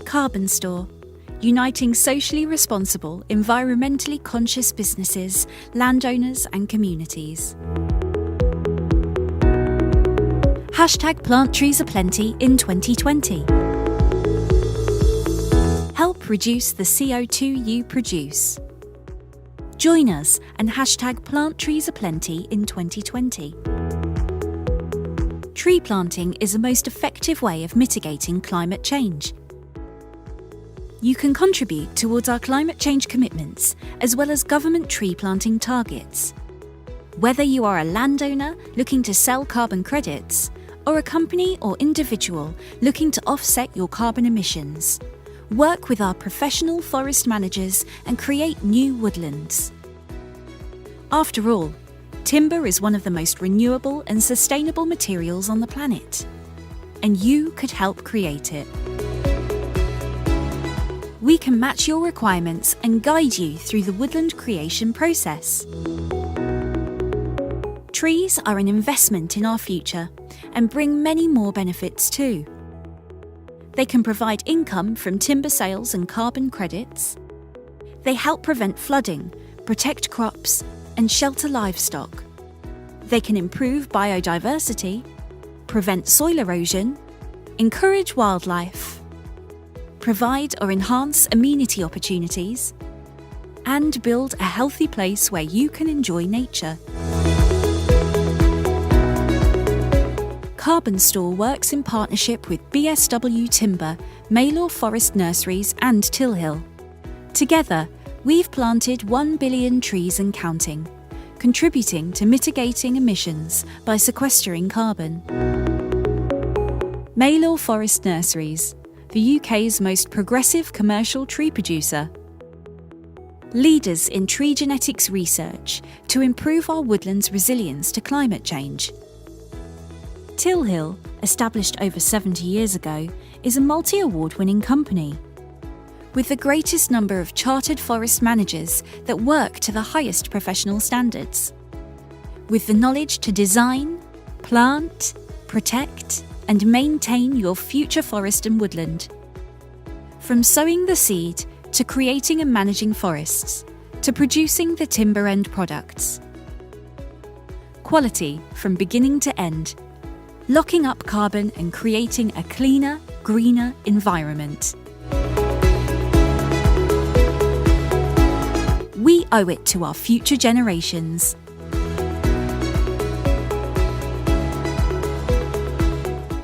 CarbonStore, uniting socially responsible, environmentally conscious businesses, landowners and communities. Hashtag plant trees aplenty in 2020. Help reduce the CO2 you produce. Join us and hashtag plant trees aplenty in 2020. Tree planting is the most effective way of mitigating climate change. You can contribute towards our climate change commitments as well as government tree planting targets. Whether you are a landowner looking to sell carbon credits or a company or individual looking to offset your carbon emissions, work with our professional forest managers and create new woodlands. After all, timber is one of the most renewable and sustainable materials on the planet, and you could help create it. We can match your requirements and guide you through the woodland creation process. Trees are an investment in our future and bring many more benefits too. They can provide income from timber sales and carbon credits. They help prevent flooding, protect crops, and shelter livestock. They can improve biodiversity, prevent soil erosion, encourage wildlife, provide or enhance amenity opportunities, and build a healthy place where you can enjoy nature. CarbonStore works in partnership with BSW Timber, Maylor Forest Nurseries and Tilhill. Together, we've planted 1 billion trees and counting, contributing to mitigating emissions by sequestering carbon. Maylor Forest Nurseries, the UK's most progressive commercial tree producer. Leaders in tree genetics research to improve our woodlands' resilience to climate change. Tilhill, established over 70 years ago, is a multi-award-winning company with the greatest number of chartered forest managers that work to the highest professional standards, with the knowledge to design, plant, protect, and maintain your future forest and woodland. From sowing the seed to creating and managing forests, to producing the timber end products. Quality from beginning to end, locking up carbon and creating a cleaner, greener environment. We owe it to our future generations.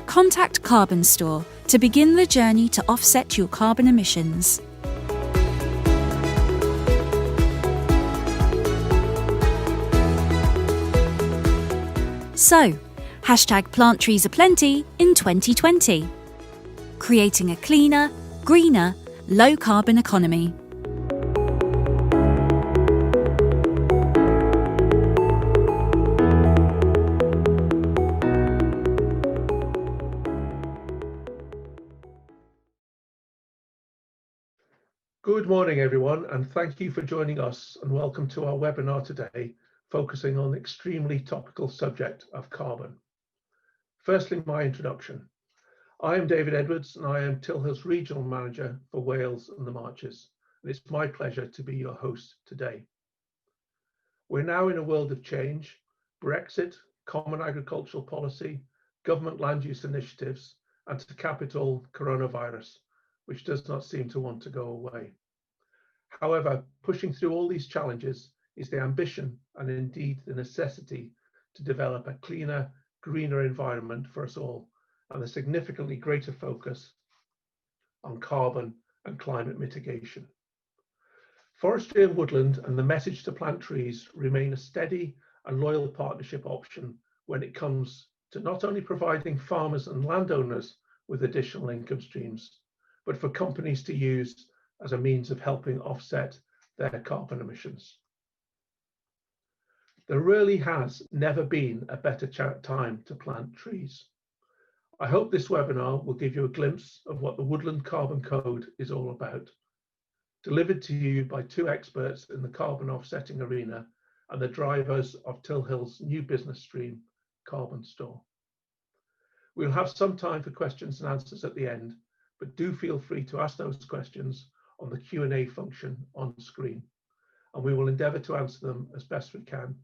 Contact CarbonStore to begin the journey to offset your carbon emissions. So, hashtag plant trees aplenty in 2020. Creating a cleaner, greener, low carbon economy. Good morning, everyone, and thank you for joining us and welcome to our webinar today, focusing on the extremely topical subject of carbon. Firstly, my introduction. I am David Edwards and I am Tilhill's Regional Manager for Wales and the Marches, and it's my pleasure to be your host today. We're now in a world of change: Brexit, Common Agricultural Policy, government land use initiatives, and to cap it all, coronavirus, which does not seem to want to go away. However, pushing through all these challenges is the ambition and indeed the necessity to develop a cleaner, greener environment for us all, and a significantly greater focus on carbon and climate mitigation. Forestry and woodland and the message to plant trees remain a steady and loyal partnership option when it comes to not only providing farmers and landowners with additional income streams, but for companies to use as a means of helping offset their carbon emissions. There really has never been a better time to plant trees. I hope this webinar will give you a glimpse of what the Woodland Carbon Code is all about, delivered to you by two experts in the carbon offsetting arena and the drivers of Tilhill's new business stream, CarbonStore. We'll have some time for questions and answers at the end, but do feel free to ask those questions on the Q&A function on screen, and we will endeavour to answer them as best we can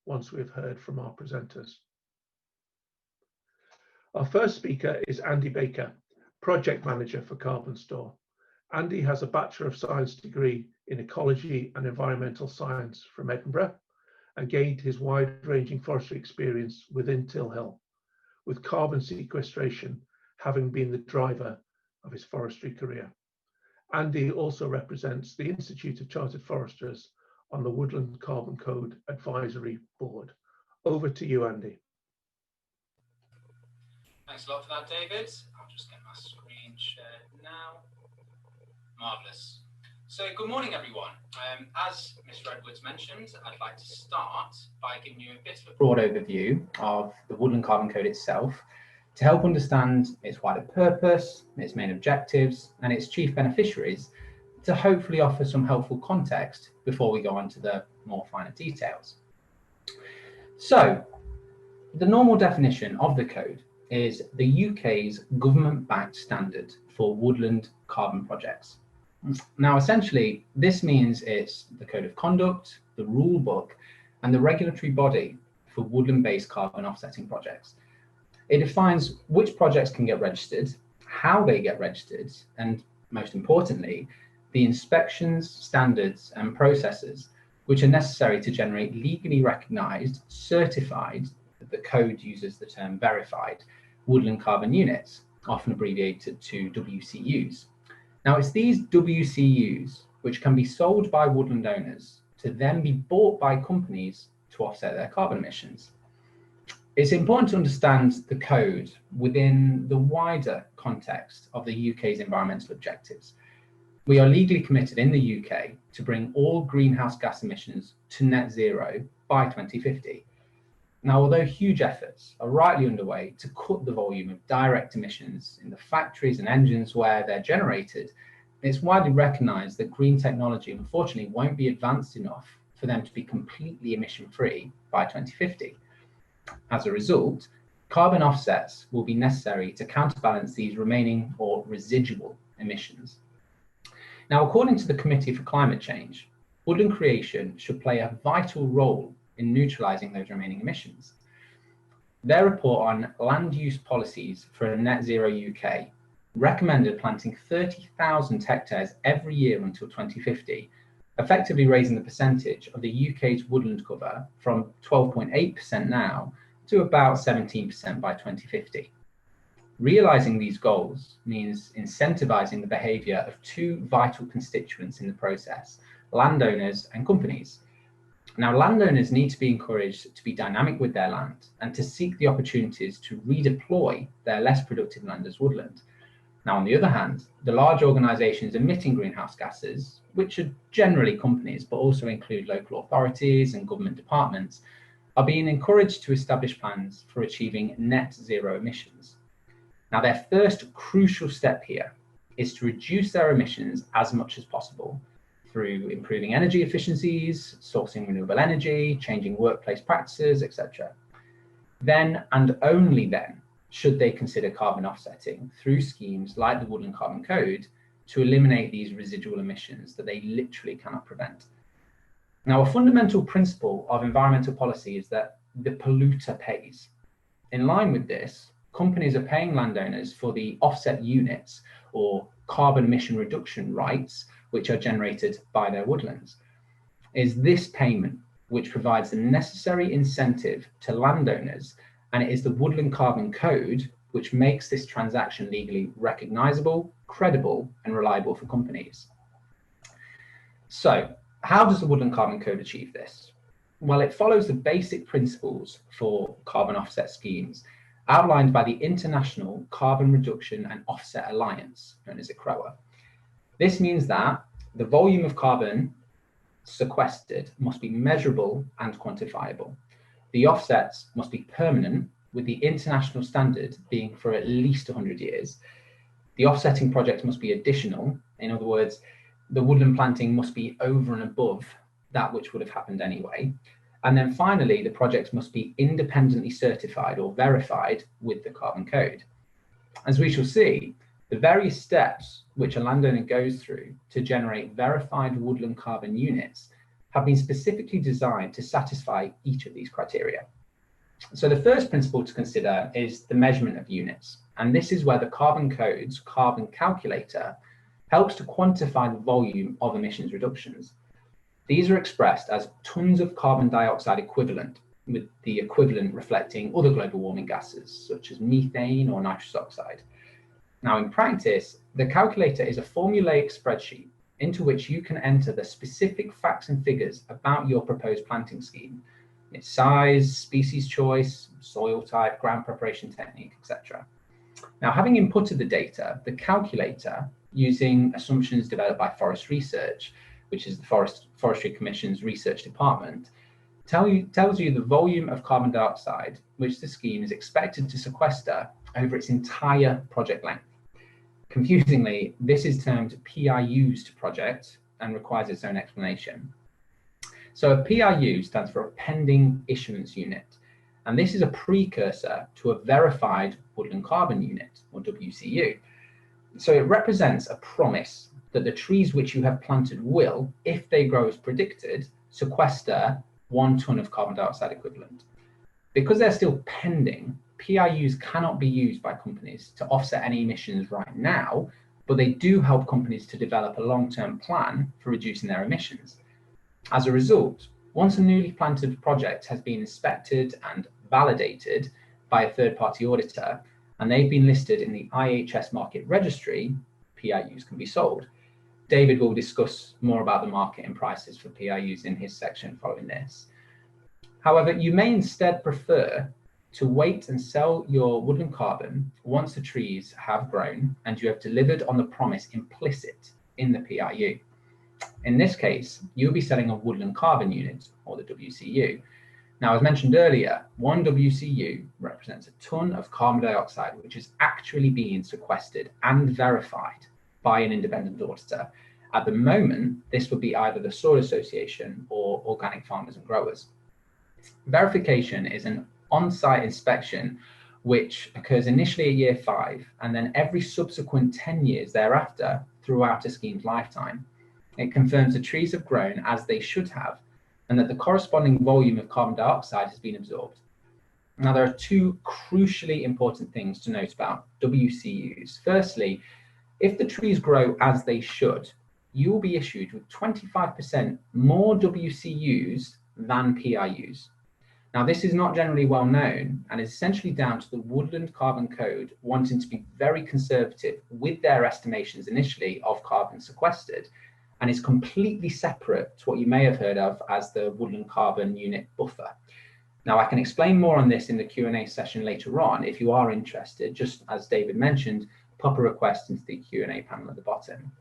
once we've heard from our presenters. Our first speaker is Andy Baker, Project Manager for CarbonStore. Andy has a Bachelor of Science degree in Ecology and Environmental Science from Edinburgh and gained his wide-ranging forestry experience within Till Hill, with carbon sequestration having been the driver of his forestry career. Andy also represents the Institute of Chartered Foresters on the Woodland Carbon Code Advisory Board. Over to you, Andy. Thanks a lot for that, David. I'll just get my screen shared now. Marvellous. So good morning, everyone. As Mr. Edwards mentioned, I'd like to start by giving you a bit of a broad overview of the Woodland Carbon Code itself to help understand its wider purpose, its main objectives, and its chief beneficiaries, to hopefully offer some helpful context before we go on to the more finer details. So, the normal definition of the code is the UK's government-backed standard for woodland carbon projects. Now, essentially, this means it's the code of conduct, the rule book, and the regulatory body for woodland-based carbon offsetting projects. It defines which projects can get registered, how they get registered, and most importantly, the inspections, standards, and processes which are necessary to generate legally recognised, certified, the code uses the term verified, woodland carbon units, often abbreviated to WCUs. Now, it's these WCUs which can be sold by woodland owners to then be bought by companies to offset their carbon emissions. It's important to understand the code within the wider context of the UK's environmental objectives. We are legally committed in the UK to bring all greenhouse gas emissions to net zero by 2050. Now, although huge efforts are rightly underway to cut the volume of direct emissions in the factories and engines where they're generated, it's widely recognised that green technology unfortunately won't be advanced enough for them to be completely emission-free by 2050. As a result, carbon offsets will be necessary to counterbalance these remaining or residual emissions. Now, according to the Committee for Climate Change, woodland creation should play a vital role in neutralising those remaining emissions. Their report on land use policies for a net zero UK recommended planting 30,000 hectares every year until 2050, effectively raising the percentage of the UK's woodland cover from 12.8% now to about 17% by 2050. Realising these goals means incentivising the behaviour of two vital constituents in the process, landowners and companies. Now, landowners need to be encouraged to be dynamic with their land and to seek the opportunities to redeploy their less productive land as woodland. Now, on the other hand, the large organisations emitting greenhouse gases, which are generally companies but also include local authorities and government departments, are being encouraged to establish plans for achieving net zero emissions. Now, their first crucial step here is to reduce their emissions as much as possible through improving energy efficiencies, sourcing renewable energy, changing workplace practices, etc. Then and only then should they consider carbon offsetting through schemes like the Woodland Carbon Code to eliminate these residual emissions that they literally cannot prevent. Now, a fundamental principle of environmental policy is that the polluter pays. In line with this, companies are paying landowners for the offset units or carbon emission reduction rights which are generated by their woodlands. It is this payment which provides the necessary incentive to landowners, and it is the Woodland Carbon Code which makes this transaction legally recognisable, credible, and reliable for companies. So, how does the Woodland Carbon Code achieve this? Well, it follows the basic principles for carbon offset schemes outlined by the International Carbon Reduction and Offset Alliance, known as ICROA. This means that the volume of carbon sequestered must be measurable and quantifiable. The offsets must be permanent, with the international standard being for at least 100 years. The offsetting project must be additional. In other words, the woodland planting must be over and above that which would have happened anyway. And then finally, the projects must be independently certified or verified with the Carbon Code. As we shall see, The various steps which a landowner goes through to generate verified woodland carbon units have been specifically designed to satisfy each of these criteria. So the first principle to consider is the measurement of units. And this is where the Carbon Code's carbon calculator helps to quantify the volume of emissions reductions. These are expressed as tons of carbon dioxide equivalent, with the equivalent reflecting other global warming gases, such as methane or nitrous oxide. Now, in practice, the calculator is a formulaic spreadsheet into which you can enter the specific facts and figures about your proposed planting scheme, its size, species choice, soil type, ground preparation technique, etc. Now, having inputted the data, the calculator, using assumptions developed by Forest Research, which is the Forestry Commission's research department, tells you the volume of carbon dioxide which the scheme is expected to sequester over its entire project length. Confusingly, this is termed PIUs to project and requires its own explanation. So a PIU stands for a pending issuance unit, and this is a precursor to a verified woodland carbon unit, or WCU. So it represents a promise that the trees which you have planted will, if they grow as predicted, sequester 1 ton of carbon dioxide equivalent. Because they're still pending, PIUs cannot be used by companies to offset any emissions right now, but they do help companies to develop a long-term plan for reducing their emissions. As a result, once a newly planted project has been inspected and validated by a third-party auditor, and they've been listed in the IHS market registry, PIUs can be sold. David will discuss more about the market and prices for PIUs in his section following this. However, you may instead prefer to wait and sell your woodland carbon once the trees have grown and you have delivered on the promise implicit in the PIU. In this case, you'll be selling a woodland carbon unit, or the WCU. Now, as mentioned earlier, 1 WCU represents a ton of carbon dioxide which is actually being sequestered and verified by an independent auditor. At the moment, this would be either the Soil Association or organic farmers and growers. Verification is an on-site inspection which occurs initially at year 5 and then every subsequent 10 years thereafter throughout a scheme's lifetime. It confirms the trees have grown as they should have and that the corresponding volume of carbon dioxide has been absorbed. Now, there are 2 crucially important things to note about WCUs. Firstly, if the trees grow as they should, you will be issued with 25% more WCUs than PIUs. Now, this is not generally well known and is essentially down to the Woodland Carbon Code wanting to be very conservative with their estimations initially of carbon sequestered, and is completely separate to what you may have heard of as the Woodland Carbon Unit Buffer. Now, I can explain more on this in the Q&A session later on if you are interested. Just as David mentioned, pop a request into the Q&A panel at the bottom.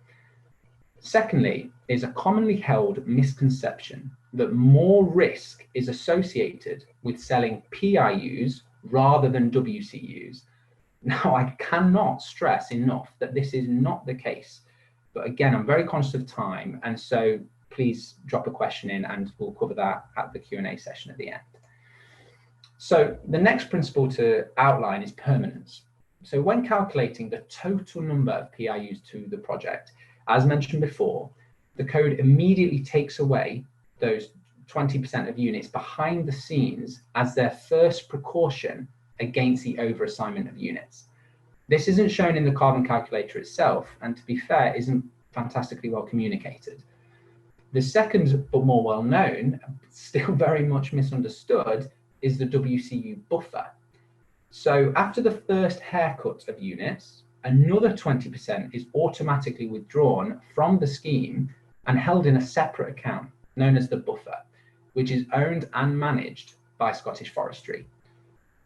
Secondly, is a commonly held misconception that more risk is associated with selling PIUs rather than WCUs. Now, I cannot stress enough that this is not the case. But again, I'm very conscious of time, and so please drop a question in and we'll cover that at the Q&A session at the end. So the next principle to outline is permanence. So when calculating the total number of PIUs to the project, as mentioned before, the code immediately takes away those 20% of units behind the scenes as their first precaution against the overassignment of units. This isn't shown in the carbon calculator itself, and to be fair, isn't fantastically well communicated. The second, but more well known, still very much misunderstood, is the WCU buffer. So after the first haircut of units, another 20% is automatically withdrawn from the scheme and held in a separate account known as the buffer, which is owned and managed by Scottish Forestry.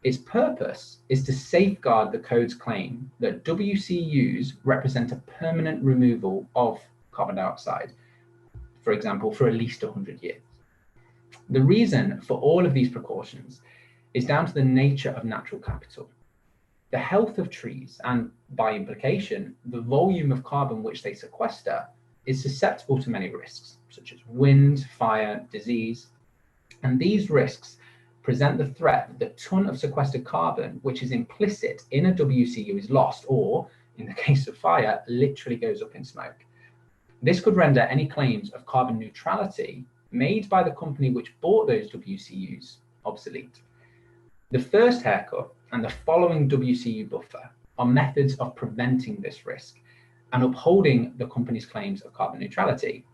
Its purpose is to safeguard the code's claim that WCUs represent a permanent removal of carbon dioxide, for example, for at least 100 years. The reason for all of these precautions is down to the nature of natural capital. The health of trees, and by implication, the volume of carbon which they sequester, is susceptible to many risks, such as wind, fire, disease. And these risks present the threat that the ton of sequestered carbon, which is implicit in a WCU, is lost, or in the case of fire, literally goes up in smoke. This could render any claims of carbon neutrality made by the company which bought those WCUs obsolete. The first haircut and the following WCU buffer are methods of preventing this risk and upholding the company's claims of carbon neutrality.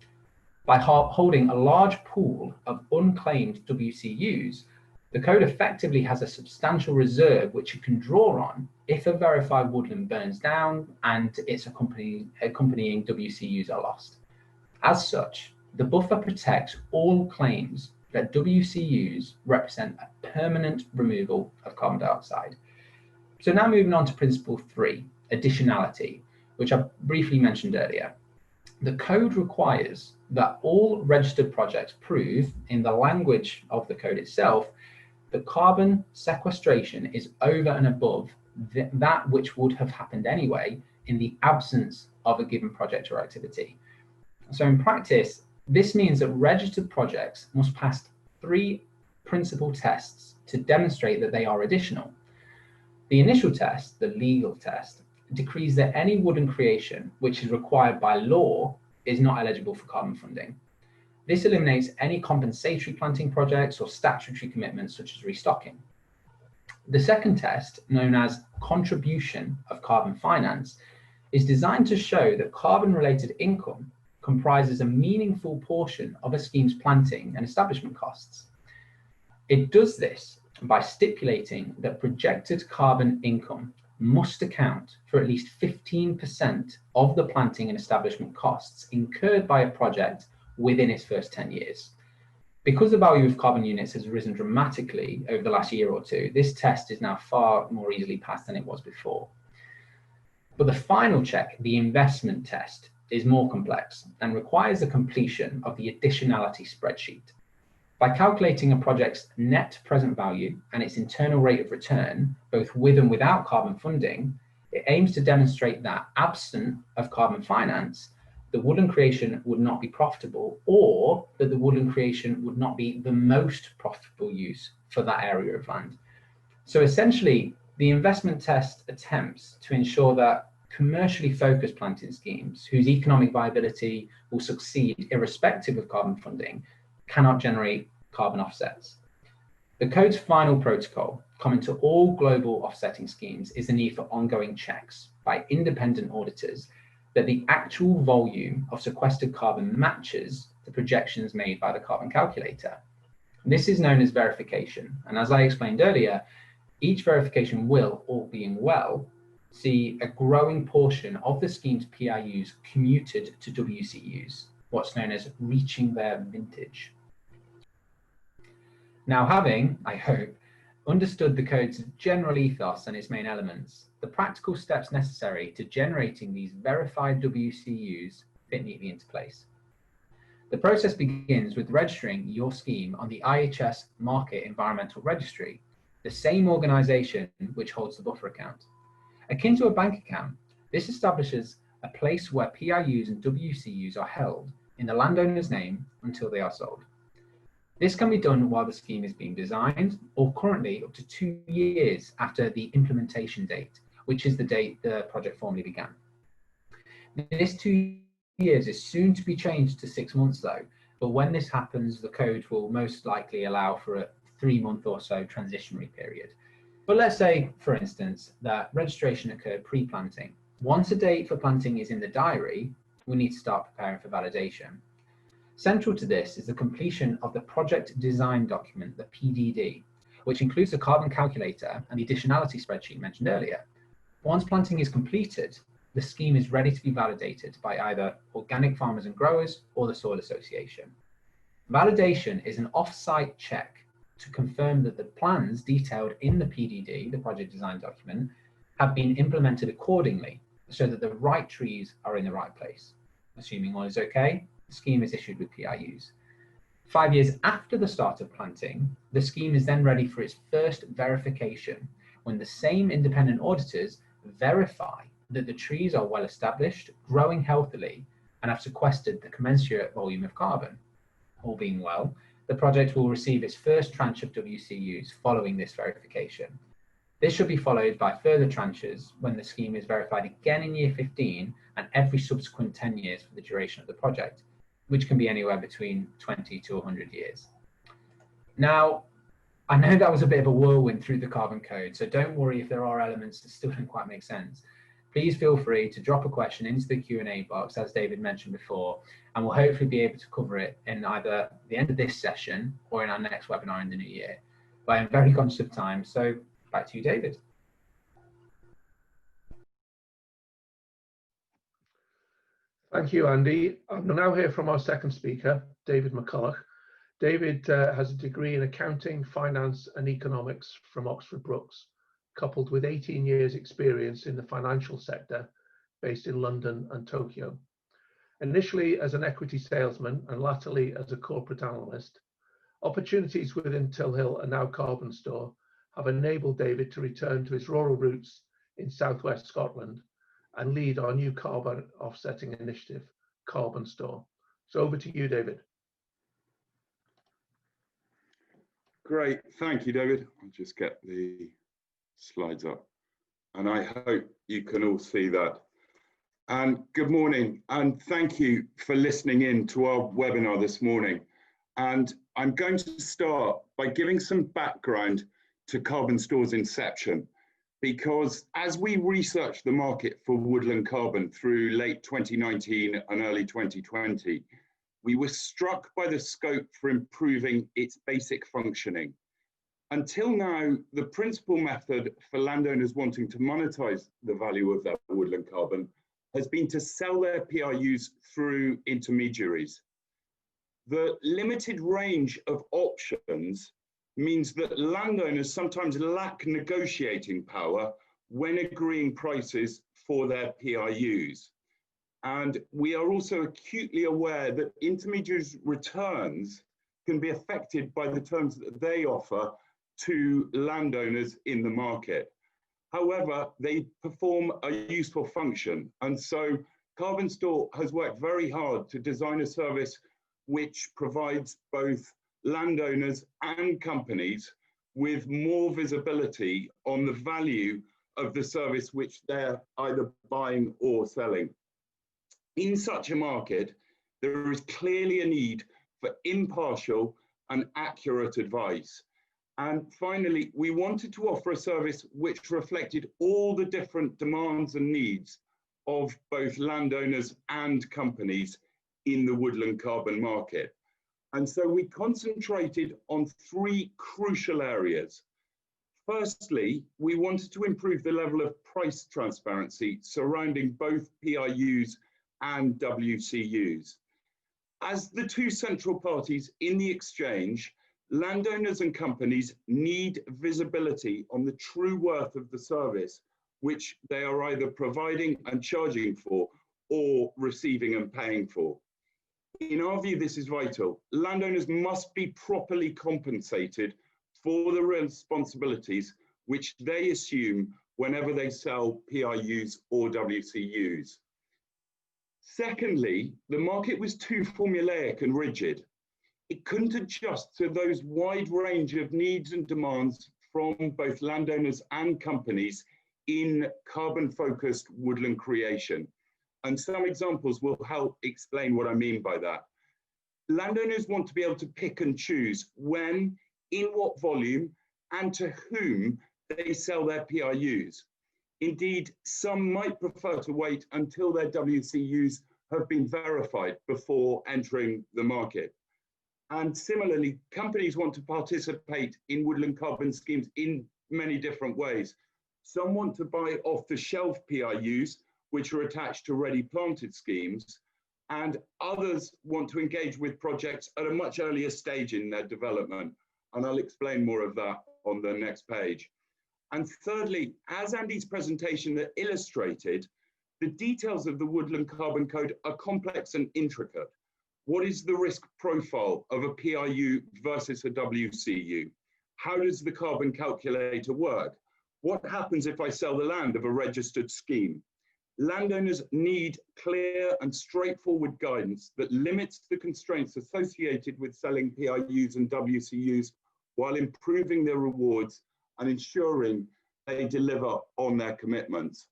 By holding a large pool of unclaimed WCUs, the code effectively has a substantial reserve which it can draw on if a verified woodland burns down and its accompanying WCUs are lost. As such, the buffer protects all claims that WCUs represent a permanent removal of carbon dioxide. So now moving on to principle 3, additionality, which I briefly mentioned earlier. The code requires that all registered projects prove, in the language of the code itself, that carbon sequestration is over and above that which would have happened anyway in the absence of a given project or activity. So in practice, this means that registered projects must pass 3 principal tests to demonstrate that they are additional. The initial test, the legal test, decrees that any woodland creation which is required by law is not eligible for carbon funding. This eliminates any compensatory planting projects or statutory commitments such as restocking. The second test, known as contribution of carbon finance, is designed to show that carbon-related income comprises a meaningful portion of a scheme's planting and establishment costs. It does this by stipulating that projected carbon income must account for at least 15% of the planting and establishment costs incurred by a project within its first 10 years. Because the value of carbon units has risen dramatically over the last year or two, this test is now far more easily passed than it was before. But the final check, the investment test, is more complex and requires the completion of the additionality spreadsheet. By calculating a project's net present value and its internal rate of return, both with and without carbon funding, it aims to demonstrate that, absent of carbon finance, the woodland creation would not be profitable, or that the woodland creation would not be the most profitable use for that area of land. So essentially, the investment test attempts to ensure that commercially focused planting schemes, whose economic viability will succeed irrespective of carbon funding, cannot generate carbon offsets. The code's final protocol, common to all global offsetting schemes, is the need for ongoing checks by independent auditors that the actual volume of sequestered carbon matches the projections made by the carbon calculator. This is known as verification, and as I explained earlier, each verification will, all being well, see a growing portion of the scheme's PIUs commuted to WCUs, what's known as reaching their vintage. Now, having, I hope, understood the code's general ethos and its main elements, the practical steps necessary to generating these verified WCUs fit neatly into place. The process begins with registering your scheme on the IHS Market Environmental Registry, the same organization which holds the buffer account. Akin to a bank account, this establishes a place where PIUs and WCUs are held in the landowner's name until they are sold. This can be done while the scheme is being designed, or currently up to 2 years after the implementation date, which is the date the project formally began. This 2 years is soon to be changed to 6 months though, but when this happens, the code will most likely allow for a 3-month or so transitionary period. But let's say, for instance, that registration occurred pre-planting. Once a date for planting is in the diary, we need to start preparing for validation. Central to this is the completion of the project design document, the PDD, which includes the carbon calculator and the additionality spreadsheet mentioned earlier. Once planting is completed, the scheme is ready to be validated by either organic farmers and growers or the Soil Association. Validation is an off-site check to confirm that the plans detailed in the PDD, the project design document, have been implemented accordingly so that the right trees are in the right place. Assuming all is okay, the scheme is issued with PIUs. 5 years after the start of planting, the scheme is then ready for its first verification when the same independent auditors verify that the trees are well established, growing healthily, and have sequestered the commensurate volume of carbon. All being well, the project will receive its first tranche of WCUs following this verification. This should be followed by further tranches when the scheme is verified again in year 15 and every subsequent 10 years for the duration of the project, which can be anywhere between 20 to 100 years. Now, I know that was a bit of a whirlwind through the carbon code, so don't worry if there are elements that still don't quite make sense. Please feel free to drop a question into the Q&A box, as David mentioned before, and we'll hopefully be able to cover it in either the end of this session or in our next webinar in the new year. But I'm very conscious of time, so back to you, David. Thank you, Andy. We'll now hear from our second speaker, David McCulloch. David has a degree in accounting, finance and economics from Oxford Brookes, coupled with 18 years experience in the financial sector based in London and Tokyo. Initially as an equity salesman and latterly as a corporate analyst, opportunities within Till Hill and now CarbonStore have enabled David to return to his rural roots in southwest Scotland and lead our new carbon offsetting initiative, CarbonStore. So over to you, David. Great, thank you, David. I'll just get the slides up and I hope you can all see that. And good morning and thank you for listening in to our webinar this morning. And I'm going to start by giving some background to CarbonStore's inception, because as we researched the market for woodland carbon through late 2019 and early 2020, we were struck by the scope for improving its basic functioning. Until now, the principal method for landowners wanting to monetize the value of their woodland carbon has been to sell their PRUs through intermediaries. The limited range of options means that landowners sometimes lack negotiating power when agreeing prices for their PRUs. And we are also acutely aware that intermediaries' returns can be affected by the terms that they offer to landowners in the market. However, they perform a useful function. And so CarbonStore has worked very hard to design a service which provides both landowners and companies with more visibility on the value of the service which they're either buying or selling. In such a market, there is clearly a need for impartial and accurate advice. And finally, we wanted to offer a service which reflected all the different demands and needs of both landowners and companies in the woodland carbon market. And so we concentrated on three crucial areas. Firstly, we wanted to improve the level of price transparency surrounding both PRUs and WCUs. As the two central parties in the exchange, landowners and companies need visibility on the true worth of the service which they are either providing and charging for or receiving and paying for. In our view, this is vital. Landowners must be properly compensated for the responsibilities which they assume whenever they sell PRUs or WCUs. Secondly, the market was too formulaic and rigid. It couldn't adjust to those wide range of needs and demands from both landowners and companies in carbon-focused woodland creation. And some examples will help explain what I mean by that. Landowners want to be able to pick and choose when, in what volume, and to whom they sell their PRUs. Indeed, some might prefer to wait until their WCUs have been verified before entering the market. And similarly, companies want to participate in woodland carbon schemes in many different ways. Some want to buy off-the-shelf PRUs, which are attached to ready planted schemes, and others want to engage with projects at a much earlier stage in their development. And I'll explain more of that on the next page. And thirdly, as Andy's presentation illustrated, the details of the Woodland Carbon Code are complex and intricate. What is the risk profile of a PRU versus a WCU? How does the carbon calculator work? What happens if I sell the land of a registered scheme? Landowners need clear and straightforward guidance that limits the constraints associated with selling PRUs and WCUs while improving their rewards and ensuring they deliver on their commitments.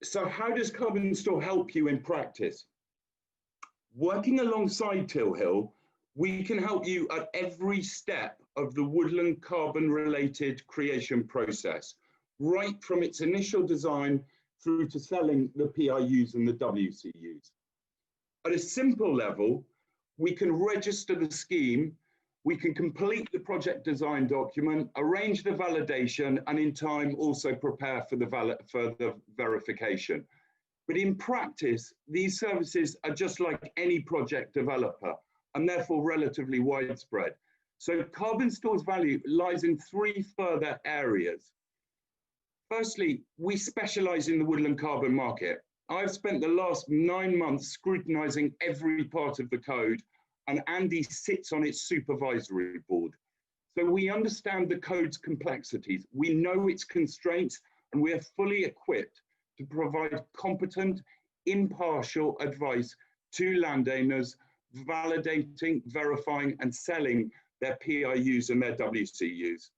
So how does CarbonStore help you in practice? Working alongside Till Hill, we can help you at every step of the woodland carbon related creation process, right from its initial design through to selling the PIUs and the WCUs. At a simple level, we can register the scheme, we can complete the project design document, arrange the validation, and in time also prepare for the verification. But in practice, these services are just like any project developer and therefore relatively widespread. So CarbonStore's value lies in three further areas. Firstly, we specialize in the woodland carbon market. I've spent the last 9 months scrutinizing every part of the code, and Andy sits on its supervisory board. So we understand the code's complexities, we know its constraints, and we are fully equipped to provide competent, impartial advice to landowners, validating, verifying, and selling their PIUs and their WCUs.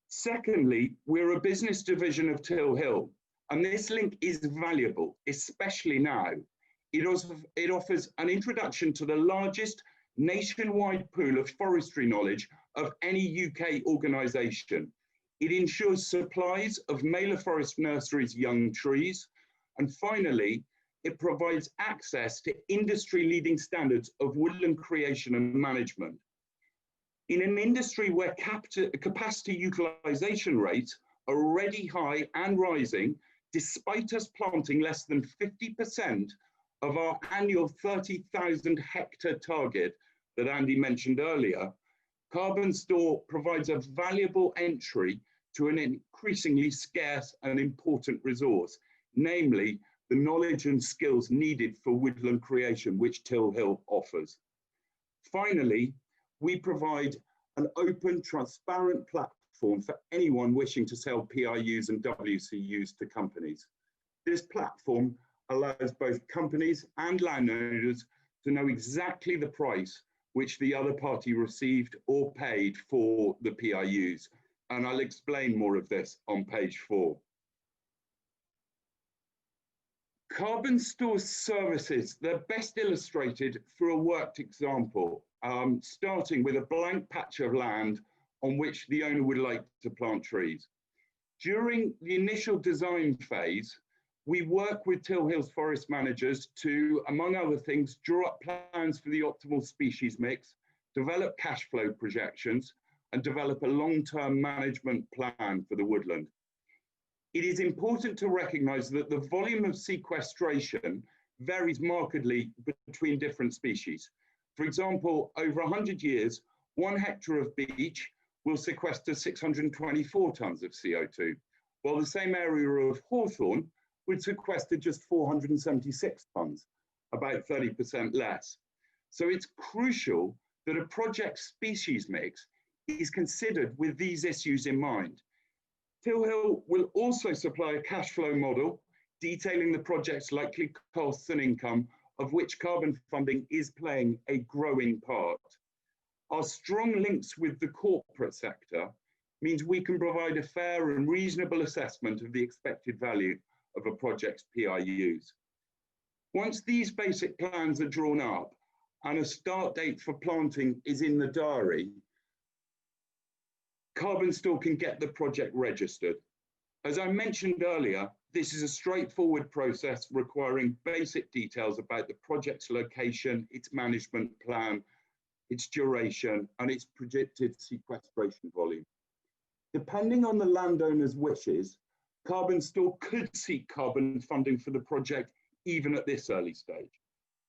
Secondly, we're a business division of Till Hill, and this link is valuable, especially now. It offers an introduction to the largest nationwide pool of forestry knowledge of any UK organisation. It ensures supplies of Mailer Forest Nursery's young trees. And finally, it provides access to industry-leading standards of woodland creation and management. In an industry where capacity utilisation rates are already high and rising, despite us planting less than 50% of our annual 30,000 hectare target that Andy mentioned earlier, CarbonStore provides a valuable entry to an increasingly scarce and important resource, namely the knowledge and skills needed for woodland creation, which Till Hill offers. Finally, we provide an open, transparent platform for anyone wishing to sell PIUs and WCUs to companies. This platform allows both companies and landowners to know exactly the price which the other party received or paid for the PIUs. And I'll explain more of this on page 4. CarbonStore's services, they're best illustrated through a worked example, starting with a blank patch of land on which the owner would like to plant trees. During the initial design phase, we work with Till Hill's forest managers to, among other things, draw up plans for the optimal species mix, develop cash flow projections, and develop a long-term management plan for the woodland. It is important to recognise that the volume of sequestration varies markedly between different species. For example, over 100 years, 1 hectare of beech will sequester 624 tonnes of CO2, while the same area of hawthorn would sequester just 476 tonnes, about 30% less. So it's crucial that a project species mix is considered with these issues in mind. Till Hill will also supply a cash flow model detailing the project's likely costs and income, of which carbon funding is playing a growing part. Our strong links with the corporate sector means we can provide a fair and reasonable assessment of the expected value of a project's PIUs. Once these basic plans are drawn up and a start date for planting is in the diary, CarbonStore can get the project registered. As I mentioned earlier, this is a straightforward process requiring basic details about the project's location, its management plan, its duration, and its predicted sequestration volume. Depending on the landowner's wishes, CarbonStore could seek carbon funding for the project even at this early stage.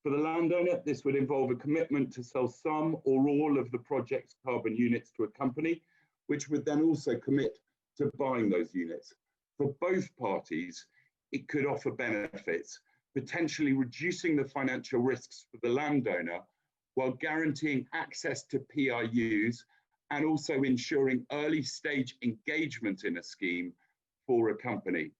For the landowner, this would involve a commitment to sell some or all of the project's carbon units to a company, which would then also commit to buying those units. For both parties, it could offer benefits, potentially reducing the financial risks for the landowner while guaranteeing access to PIUs and also ensuring early stage engagement in a scheme for a company.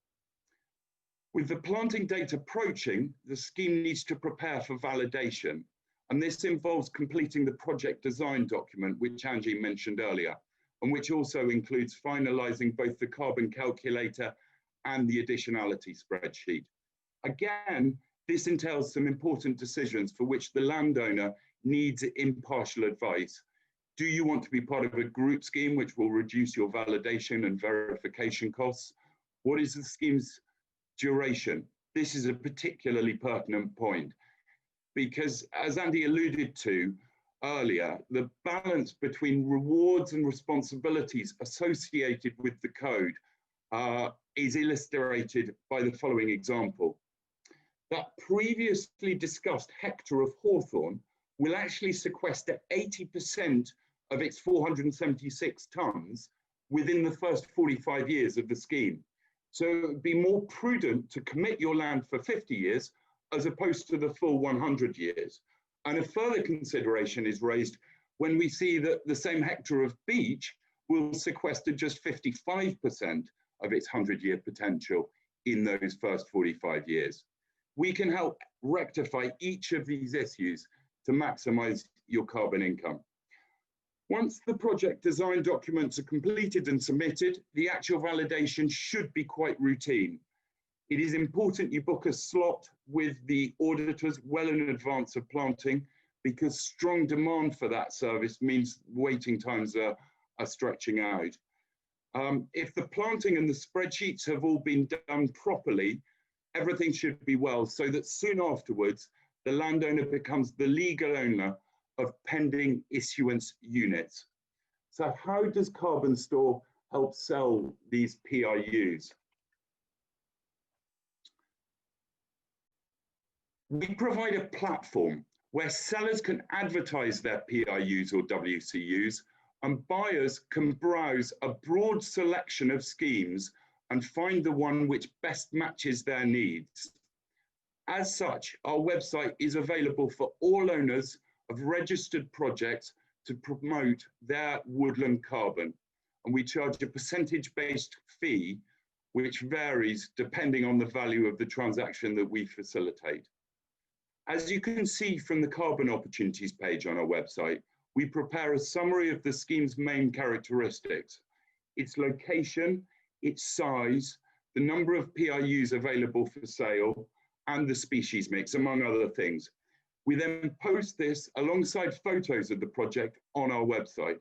With the planting date approaching, the scheme needs to prepare for validation, and this involves completing the project design document, which Angie mentioned earlier. and which also includes finalising both the carbon calculator and the additionality spreadsheet. Again, this entails some important decisions for which the landowner needs impartial advice. Do you want to be part of a group scheme which will reduce your validation and verification costs? What is the scheme's duration? This is a particularly pertinent point because, as Andy alluded to earlier, the balance between rewards and responsibilities associated with the code is illustrated by the following example. That previously discussed hectare of hawthorn will actually sequester 80% of its 476 tonnes within the first 45 years of the scheme. So it would be more prudent to commit your land for 50 years as opposed to the full 100 years. And a further consideration is raised when we see that the same hectare of beech will sequester just 55% of its 100-year potential in those first 45 years. We can help rectify each of these issues to maximise your carbon income. Once the project design documents are completed and submitted, the actual validation should be quite routine. It is important you book a slot with the auditors well in advance of planting because strong demand for that service means waiting times are stretching out. If the planting and the spreadsheets have all been done properly, everything should be well so that soon afterwards, the landowner becomes the legal owner of pending issuance units. So how does CarbonStore help sell these PIUs? We provide a platform where sellers can advertise their PIUs or WCUs and buyers can browse a broad selection of schemes and find the one which best matches their needs. As such, our website is available for all owners of registered projects to promote their woodland carbon. And we charge a percentage-based fee, which varies depending on the value of the transaction that we facilitate. As you can see from the carbon opportunities page on our website, we prepare a summary of the scheme's main characteristics: its location, its size, the number of PIUs available for sale, and the species mix, among other things. We then post this alongside photos of the project on our website.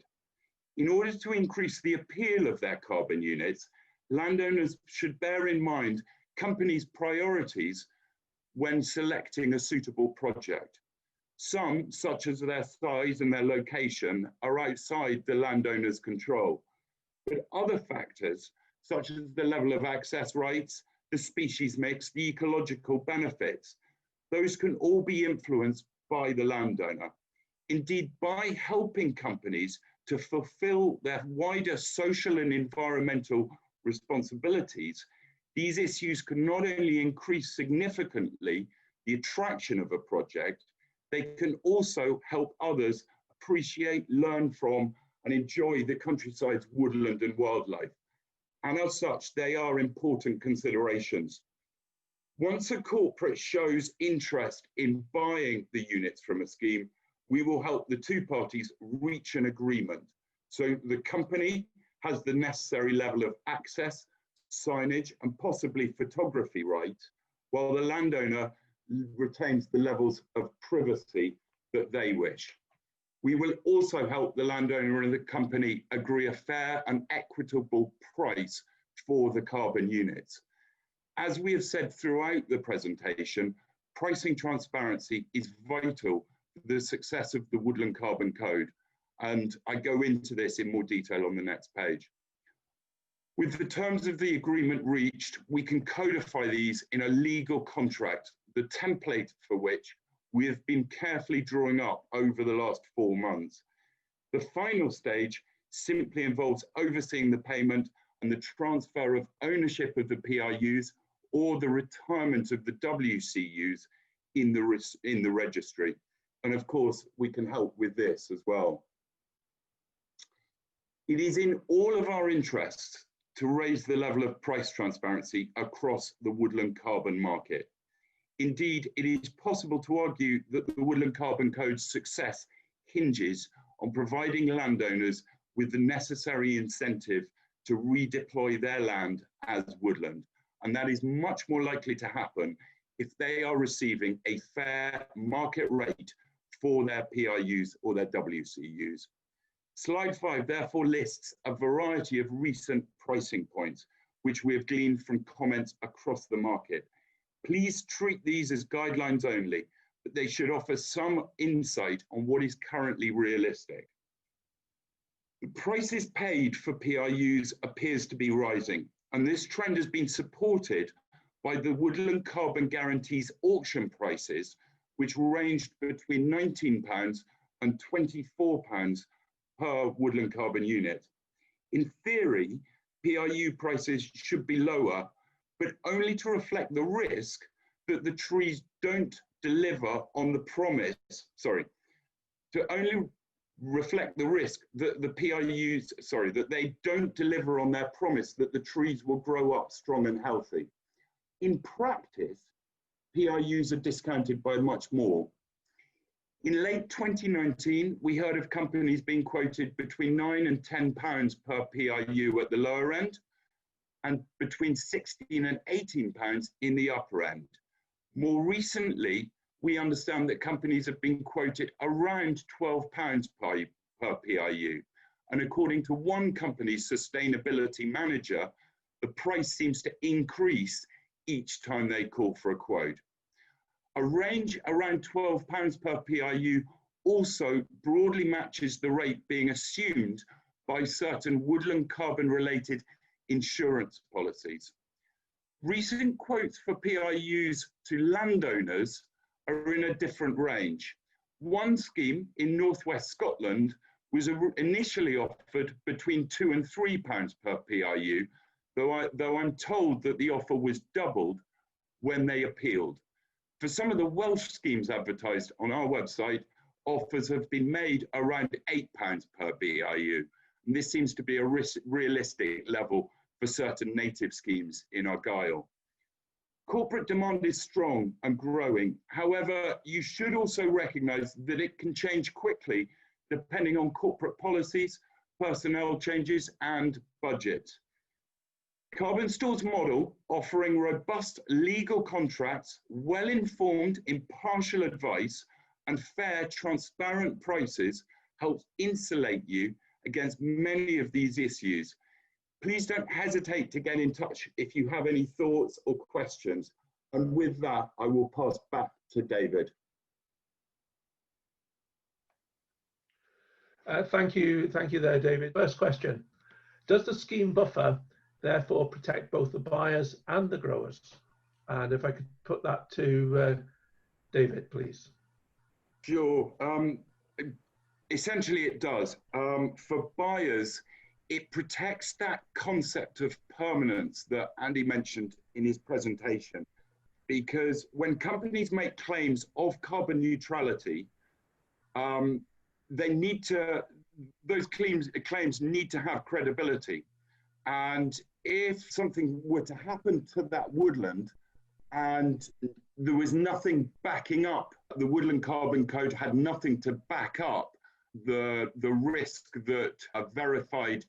In order to increase the appeal of their carbon units, landowners should bear in mind companies' priorities when selecting a suitable project. Some, such as their size and their location, are outside the landowner's control. But other factors, such as the level of access rights, the species mix, the ecological benefits, those can all be influenced by the landowner. Indeed, by helping companies to fulfill their wider social and environmental responsibilities, these issues can not only increase significantly the attraction of a project, they can also help others appreciate, learn from, and enjoy the countryside's woodland and wildlife. And as such, they are important considerations. Once a corporate shows interest in buying the units from a scheme, we will help the two parties reach an agreement. So the company has the necessary level of access, signage, and possibly photography rights, while the landowner retains the levels of privacy that they wish. We will also help the landowner and the company agree a fair and equitable price for the carbon units. As we have said throughout the presentation, pricing transparency is vital for the success of the Woodland Carbon Code, and I go into this in more detail on the next page. With the terms of the agreement reached, we can codify these in a legal contract, the template for which we have been carefully drawing up over the last 4 months. The final stage simply involves overseeing the payment and the transfer of ownership of the PIUs or the retirement of the WCUs in the registry. And of course, we can help with this as well. It is in all of our interests to raise the level of price transparency across the woodland carbon market. Indeed, it is possible to argue that the Woodland Carbon Code's success hinges on providing landowners with the necessary incentive to redeploy their land as woodland. And that is much more likely to happen if they are receiving a fair market rate for their PRUs or their WCUs. Slide 5 therefore lists a variety of recent pricing points, which we have gleaned from comments across the market. Please treat these as guidelines only, but they should offer some insight on what is currently realistic. The prices paid for PRUs appears to be rising, and this trend has been supported by the Woodland Carbon Guarantees auction prices, which ranged between £19 and £24 per woodland carbon unit. In theory, PRU prices should be lower, but only to reflect the risk that the trees don't deliver on the promise, to only reflect the risk that the PRUs, that they don't deliver on their promise that the trees will grow up strong and healthy. In practice, PRUs are discounted by much more. In late 2019, we heard of companies being quoted between £9 and £10 per PRU at the lower end, and between £16 and £18 in the upper end. More recently, we understand that companies have been quoted around £12 per PRU. And according to one company's sustainability manager, the price seems to increase each time they call for a quote. A range around £12 per PRU also broadly matches the rate being assumed by certain woodland carbon related insurance policies. Recent quotes for PRUs to landowners are in a different range. One scheme in northwest Scotland was initially offered between £2 and £3 per PRU, though I'm told that the offer was doubled when they appealed. For some of the Welsh schemes advertised on our website, offers have been made around £8 per PRU. And this seems to be a realistic level for certain native schemes in Argyll. Corporate demand is strong and growing. However, you should also recognise that it can change quickly depending on corporate policies, personnel changes and budget. CarbonStore's model, offering robust legal contracts, well-informed impartial advice and fair, transparent prices helps insulate you against many of these issues. Please don't hesitate to get in touch if you have any thoughts or questions. And with that, I will pass back to David. Thank you there, David. First question, does the scheme buffer therefore protect both the buyers and the growers? And if I could put that to David, please. Sure. Essentially, it does. For buyers, it protects that concept of permanence that Andy mentioned in his presentation, because when companies make claims of carbon neutrality, those claims need to have credibility. And if something were to happen to that woodland and there was nothing backing up, the Woodland Carbon Code had nothing to back up the risk that verified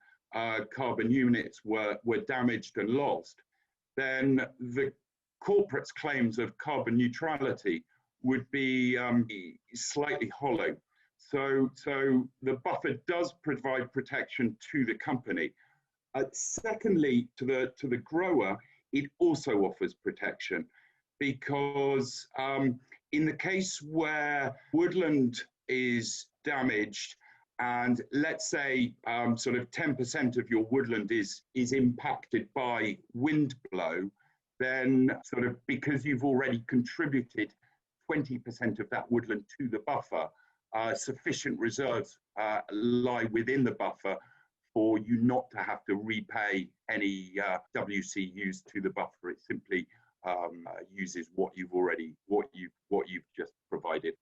carbon units were damaged and lost, then the corporate's claims of carbon neutrality would be slightly hollow. So the buffer does provide protection to the company. Secondly, to the grower, it also offers protection, because in the case where woodland is damaged, and let's say sort of 10% of your woodland is impacted by wind blow, then sort of because you've already contributed 20% of that woodland to the buffer, sufficient reserves lie within the buffer for you not to have to repay any WCUs to the buffer. It simply uses what you've just provided.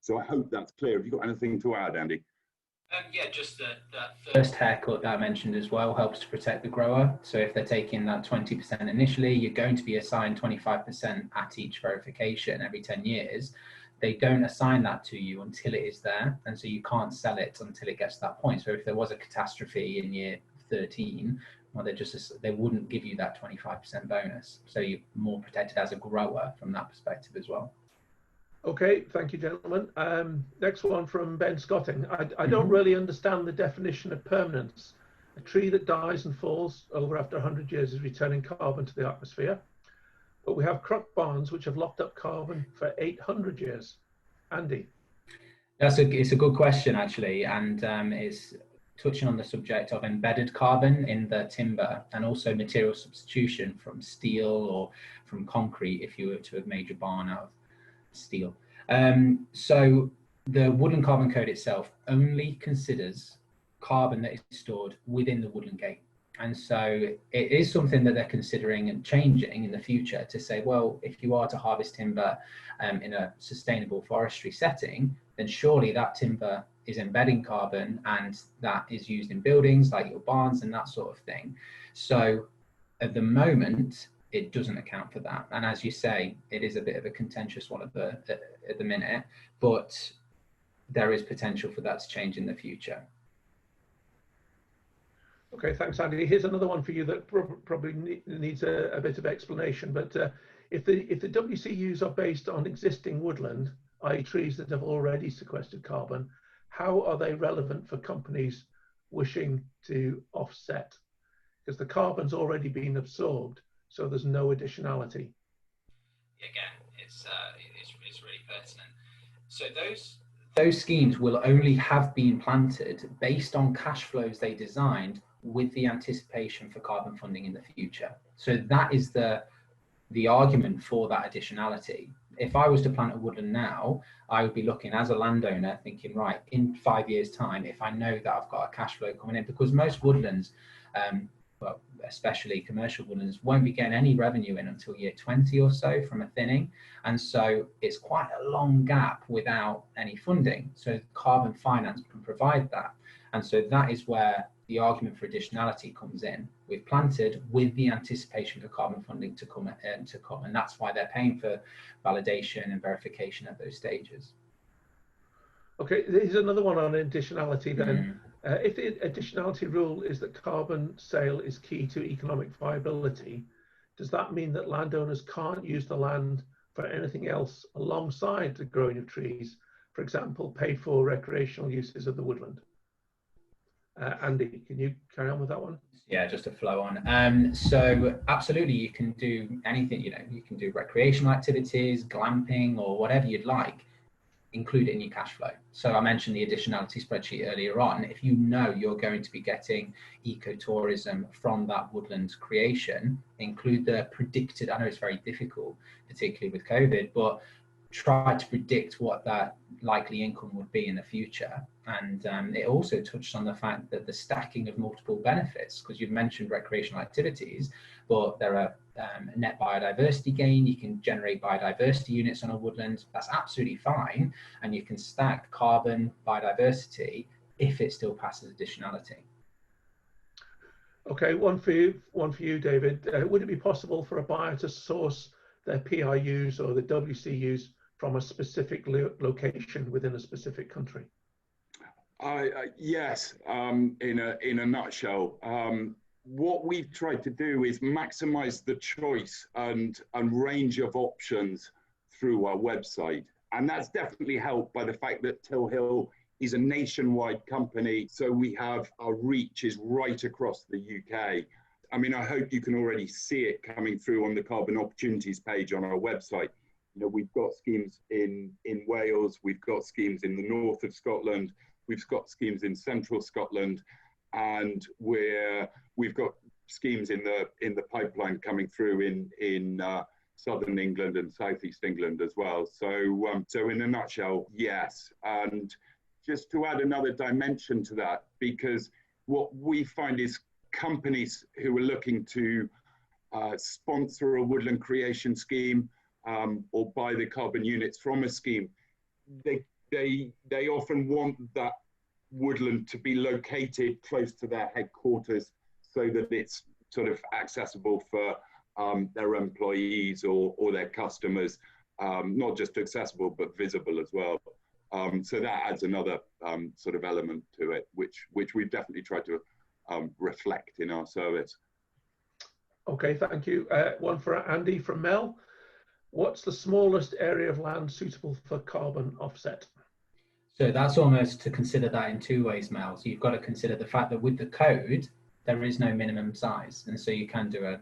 So I hope that's clear. Have you got anything to add, Andy? Yeah, just that first haircut that I mentioned as well helps to protect the grower. So if they're taking that 20% initially, you're going to be assigned 25% at each verification every 10 years. they don't assign that to you until it is there, and so you can't sell it until it gets to that point. So if there was a catastrophe in year 13, well, they wouldn't give you that 25% bonus. So you're more protected as a grower from that perspective as well. Okay, thank you, gentlemen. Next one from Ben Scotting. I don't really understand the definition of permanence. A tree that dies and falls over after 100 years is returning carbon to the atmosphere. But we have crock barns which have locked up carbon for 800 years. Andy? It's a good question, actually, and it's touching on the subject of embedded carbon in the timber, and also material substitution from steel or from concrete if you were to have made your barn out of steel. So the Woodland Carbon Code itself only considers carbon that is stored within the woodland gate. And so it is something that they're considering and changing in the future to say, well, if you are to harvest timber in a sustainable forestry setting, then surely that timber is embedding carbon, and that is used in buildings like your barns and that sort of thing. So at the moment, it doesn't account for that. And as you say, it is a bit of a contentious one at the minute, but there is potential for that to change in the future. Okay, thanks, Andy. Here's another one for you that probably needs a bit of explanation. But if the WCUs are based on existing woodland, i.e. trees that have already sequestered carbon, how are they relevant for companies wishing to offset? Because the carbon's already been absorbed, so there's no additionality. Again, it's really pertinent. So those schemes will only have been planted based on cash flows they designed with the anticipation for carbon funding in the future. So that is the argument for that additionality. If I was to plant a woodland now, I would be looking as a landowner thinking, right, in 5 years' time, if I know that I've got a cash flow coming in, because most woodlands, well, especially commercial woodlands, won't be getting any revenue in until year 20 or so from a thinning. And so it's quite a long gap without any funding. So carbon finance can provide that. And so that is where the argument for additionality comes in. We've planted with the anticipation for carbon funding to come, and that's why they're paying for validation and verification at those stages. Okay, here's another one on additionality then. If the additionality rule is that carbon sale is key to economic viability, does that mean that landowners can't use the land for anything else alongside the growing of trees, for example, paid for recreational uses of the woodland? Andy, can you carry on with that one? Yeah, just to flow on. So absolutely, you can do anything, you can do recreational activities, glamping, or whatever you'd like, include it in your cash flow. So I mentioned the additionality spreadsheet earlier on. If you know you're going to be getting ecotourism from that woodland creation, include the predicted, I know it's very difficult, particularly with COVID, but try to predict what that likely income would be in the future. And it also touched on the fact that the stacking of multiple benefits, because you've mentioned recreational activities, but there are net biodiversity gain. You can generate biodiversity units on a woodland. That's absolutely fine. And you can stack carbon, biodiversity, if it still passes additionality. Okay, one for you, David. Would it be possible for a buyer to source their PRUs or the WCUs from a specific location within a specific country? Yes, in a nutshell. What we've tried to do is maximize the choice and range of options through our website. And that's definitely helped by the fact that Till Hill is a nationwide company. So we have, our reach is right across the UK. I mean, I hope you can already see it coming through on the Carbon Opportunities page on our website. We've got schemes in Wales, we've got schemes in the north of Scotland, we've got schemes in central Scotland, and we've got schemes in the pipeline coming through in southern England and southeast England as well. So in a nutshell, yes. And just to add another dimension to that, because what we find is companies who are looking to sponsor a woodland creation scheme or buy the carbon units from a scheme, they often want that woodland to be located close to their headquarters so that it's sort of accessible for their employees or their customers. not just accessible, but visible as well. So that adds another sort of element to it, which we've definitely tried to reflect in our service. Okay, thank you. One for Andy from Mel. What's the smallest area of land suitable for carbon offset? So that's almost to consider that in two ways, Mel. So you've got to consider the fact that with the code, there is no minimum size. And so you can do a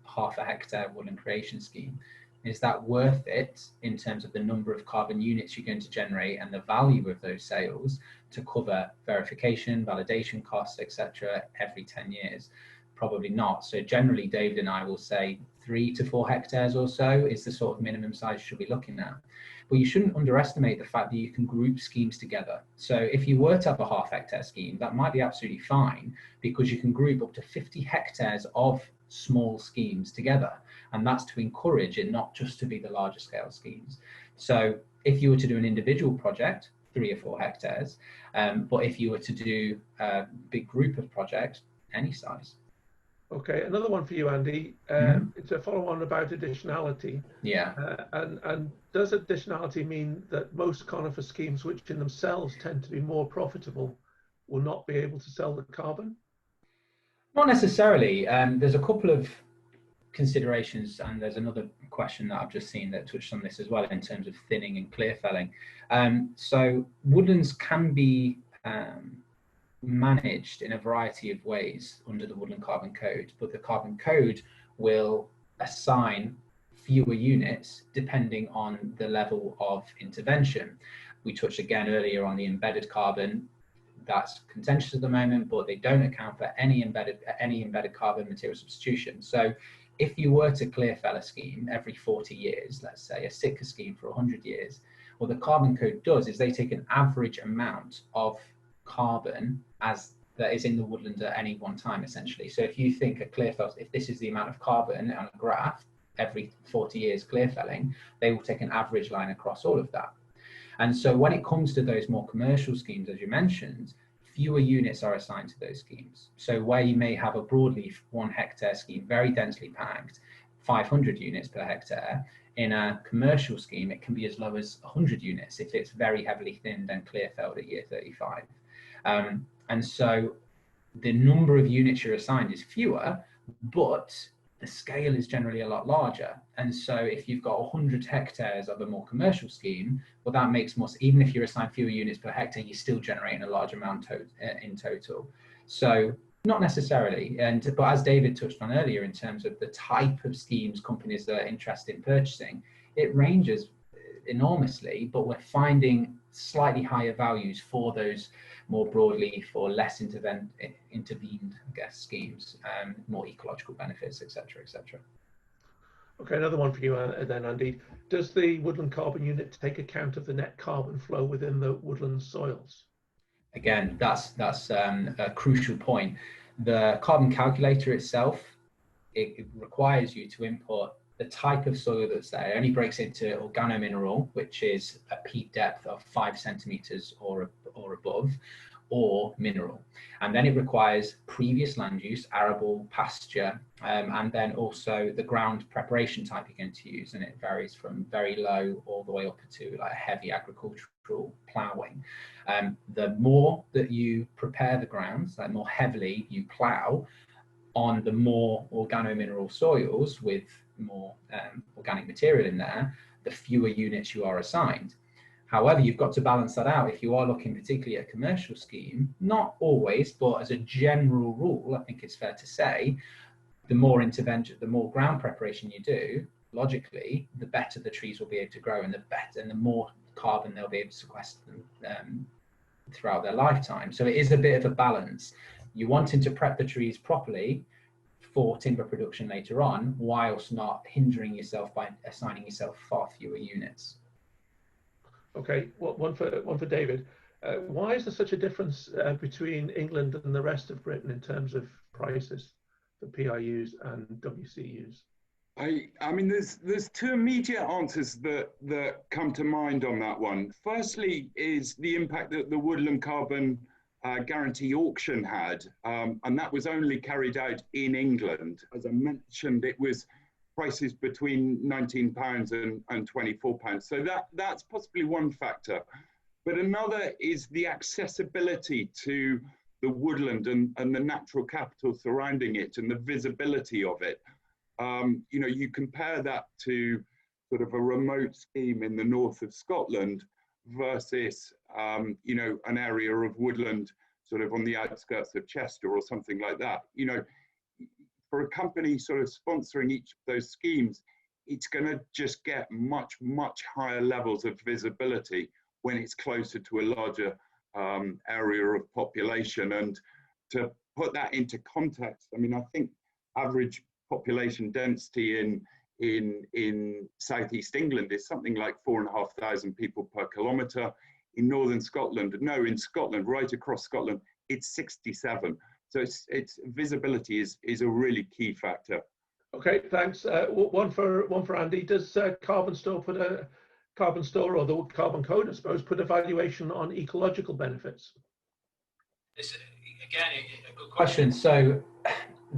half a hectare woodland creation scheme. Is that worth it in terms of the number of carbon units you're going to generate and the value of those sales to cover verification, validation costs, etc. every 10 years? Probably not. So generally, David and I will say 3 to 4 hectares or so is the sort of minimum size you should be looking at. But you shouldn't underestimate the fact that you can group schemes together. So if you were to have a half hectare scheme, that might be absolutely fine because you can group up to 50 hectares of small schemes together. And that's to encourage it not just to be the larger scale schemes. So if you were to do an individual project, 3 or 4 hectares, but if you were to do a big group of projects, any size. Okay, another one for you, Andy. It's a follow-on about additionality. Yeah. And does additionality mean that most conifer schemes, which in themselves tend to be more profitable, will not be able to sell the carbon? Not necessarily. There's a couple of considerations, and there's another question that I've just seen that touched on this as well in terms of thinning and clear felling. So woodlands can be managed in a variety of ways under the Woodland Carbon Code, but the Carbon Code will assign fewer units depending on the level of intervention. We touched again earlier on the embedded carbon. That's contentious at the moment, but they don't account for any embedded carbon material substitution. So if you were to clear fell a scheme every 40 years, let's say a Sitka scheme for 100 years, what the Carbon Code does is they take an average amount of carbon as that is in the woodland at any one time, essentially. So if you think a clear fell, if this is the amount of carbon on a graph every 40 years clear felling, they will take an average line across all of that. And so when it comes to those more commercial schemes, as you mentioned, fewer units are assigned to those schemes. So where you may have a broadleaf 1 hectare scheme, very densely packed, 500 units per hectare, in a commercial scheme, it can be as low as 100 units if it's very heavily thinned and clear felled at year 35. And so the number of units you're assigned is fewer, but the scale is generally a lot larger. And so if you've got 100 hectares of a more commercial scheme, well, that makes more, even if you're assigned fewer units per hectare, you're still generating a large amount in total. So not necessarily. But as David touched on earlier, in terms of the type of schemes companies that are interested in purchasing, it ranges enormously, but we're finding slightly higher values for those more broadly for less intervened, I guess, schemes, more ecological benefits, etc., etc. Okay, another one for you then, Andy. Does the woodland carbon unit take account of the net carbon flow within the woodland soils? Again, that's a crucial point. The carbon calculator itself, it requires you to input the type of soil that's there. It only breaks into organomineral, which is a peat depth of 5 centimeters or above, or mineral. And then it requires previous land use, arable, pasture, and then also the ground preparation type you're going to use. And it varies from very low all the way up to like heavy agricultural ploughing. The more that you prepare the grounds, the more heavily you plough on the more organomineral soils with more organic material in there, the fewer units you are assigned. However, you've got to balance that out if you are looking particularly at a commercial scheme, not always, but as a general rule, I think it's fair to say, the more intervention, the more ground preparation you do, logically, the better the trees will be able to grow and the more carbon they'll be able to sequester throughout their lifetime. So it is a bit of a balance. You're wanting to prep the trees properly for timber production later on, whilst not hindering yourself by assigning yourself far fewer units. Okay, one for David. Why is there such a difference between England and the rest of Britain in terms of prices for PIUs and WCUs? I mean, there's two immediate answers that come to mind on that one. Firstly is the impact that the Woodland Carbon Guarantee auction had, and that was only carried out in England. As I mentioned, it was prices between £19 and £24. So that's possibly one factor. But another is the accessibility to the woodland and the natural capital surrounding it and the visibility of it. You know, you compare that to sort of a remote scheme in the north of Scotland versus, you know, an area of woodland sort of on the outskirts of Chester or something like that. You know, for a company sort of sponsoring each of those schemes, it's going to just get much, much higher levels of visibility when it's closer to a larger area of population. And to put that into context, I mean, I think average population density in southeast England is something like 4,500 people per kilometre. In northern Scotland, no, in Scotland, right across Scotland, it's 67. So it's visibility is a really key factor. Okay, thanks. One for Andy. Does CarbonStore put a CarbonStore or the Carbon Code, I suppose, put a valuation on ecological benefits? This again a good question. So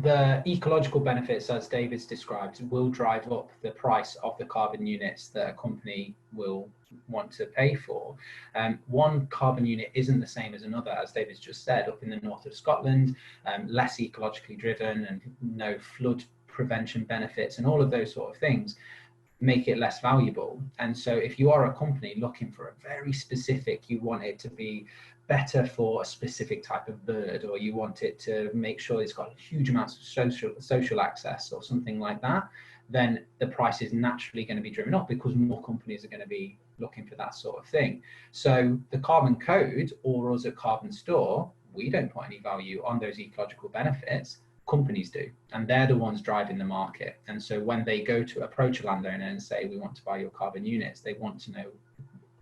the ecological benefits, as David's described, will drive up the price of the carbon units that a company will want to pay for. One carbon unit isn't the same as another, as David's just said. Up in the north of Scotland, less ecologically driven and no flood prevention benefits and all of those sort of things make it less valuable. And so if you are a company looking for a very specific, you want it to be better for a specific type of bird, or you want it to make sure it's got huge amounts of social access or something like that, then the price is naturally going to be driven up because more companies are going to be looking for that sort of thing. So the Carbon Code, or us at CarbonStore, we don't put any value on those ecological benefits. Companies do, and they're the ones driving the market. And so when they go to approach a landowner and say, we want to buy your carbon units, they want to know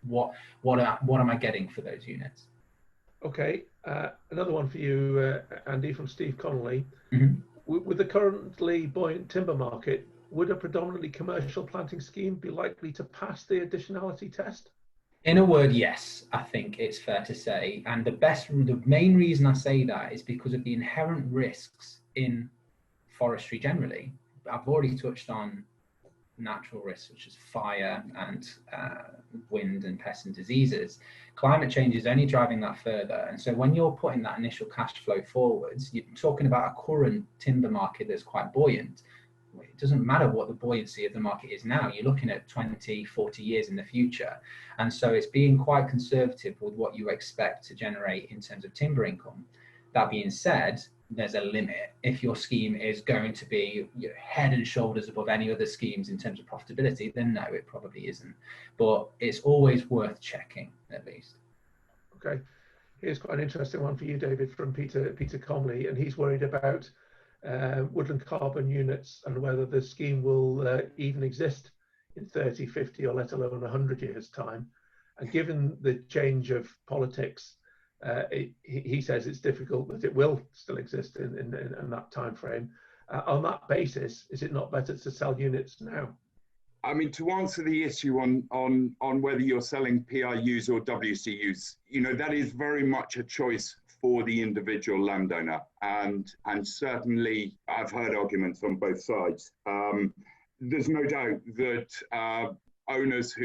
what am I getting for those units. Okay, another one for you, Andy, from Steve Connolly. Mm-hmm. With the currently buoyant timber market, would a predominantly commercial planting scheme be likely to pass the additionality test? In a word, yes, I think it's fair to say. And the main reason I say that is because of the inherent risks in forestry generally. I've already touched on natural risks such as fire and wind and pests and diseases. Climate change is only driving that further. And so when you're putting that initial cash flow forwards, you're talking about a current timber market that's quite buoyant. It doesn't matter what the buoyancy of the market is now, you're looking at 20, 40 years in the future. And so it's being quite conservative with what you expect to generate in terms of timber income. That being said, there's a limit. If your scheme is going to be head and shoulders above any other schemes in terms of profitability, then no, it probably isn't. But it's always worth checking, at least. Okay, here's quite an interesting one for you, David, from Peter Comley, and he's worried about woodland carbon units and whether the scheme will even exist in 30, 50, or let alone 100 years' time. And given the change of politics, he says it's difficult that it will still exist in that time frame. On that basis, is it not better to sell units now? I mean, to answer the issue on whether you're selling PRUs or WCUs, you know, that is very much a choice for the individual landowner, and certainly I've heard arguments on both sides. There's no doubt that owners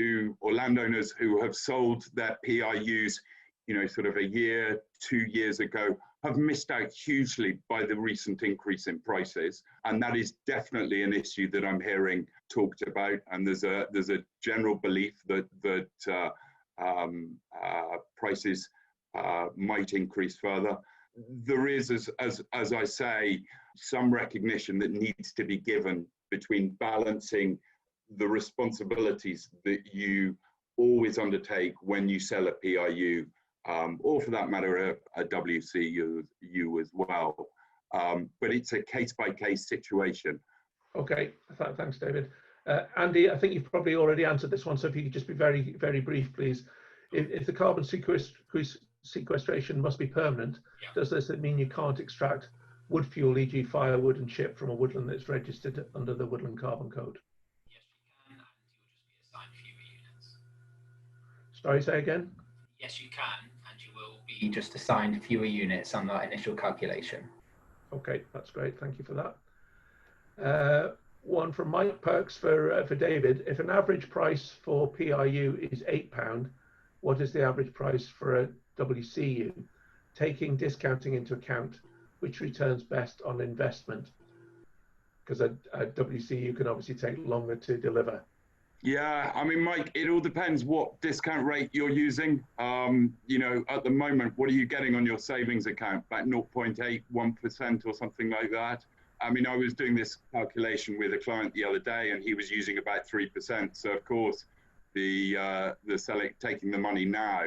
or landowners who have sold their PRUs, you know, sort of a year, 2 years ago, have missed out hugely by the recent increase in prices, and that is definitely an issue that I'm hearing talked about. And there's a general belief that prices might increase further. There is, as I say, some recognition that needs to be given between balancing the responsibilities that you always undertake when you sell a PRU, or for that matter, a WCU as well. But it's a case-by-case situation. Okay, thanks, David. Andy, I think you've probably already answered this one, so if you could just be very, very brief, please. If the carbon sequestration must be permanent, does this mean you can't extract wood fuel, e.g. firewood and chip, from a woodland that's registered under the Woodland Carbon Code? Yes, you can, and you'll just be assigned fewer units. Sorry, say again? Yes, you can, and you will be just assigned fewer units on that initial calculation. Okay, that's great. Thank you for that. One from Mike Perks for David. If an average price for PRU is £8, what is the average price for a WCU, taking discounting into account, which returns best on investment? Because a WCU can obviously take longer to deliver. Yeah, I mean, Mike, it all depends what discount rate you're using. You know, at the moment, what are you getting on your savings account? About 0.81% or something like that. I mean, I was doing this calculation with a client the other day, and he was using about 3%. So, of course, the taking the money now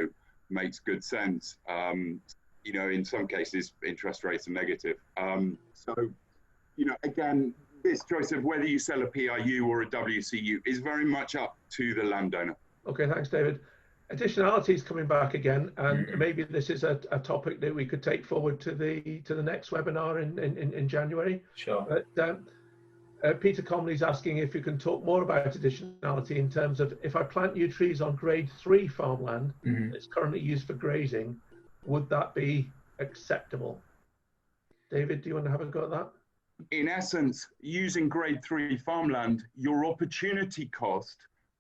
makes good sense. You know, in some cases, interest rates are negative. So, you know, again, this choice of whether you sell a PRU or a WCU is very much up to the landowner. Okay, thanks, David. Additionality is coming back again, and maybe this is a topic that we could take forward to the next webinar in January. Sure. But Peter Comley's asking if you can talk more about additionality in terms of if I plant new trees on grade 3 farmland that's currently used for grazing, would that be acceptable? David, do you want to have a go at that? In essence, using grade 3 farmland, your opportunity cost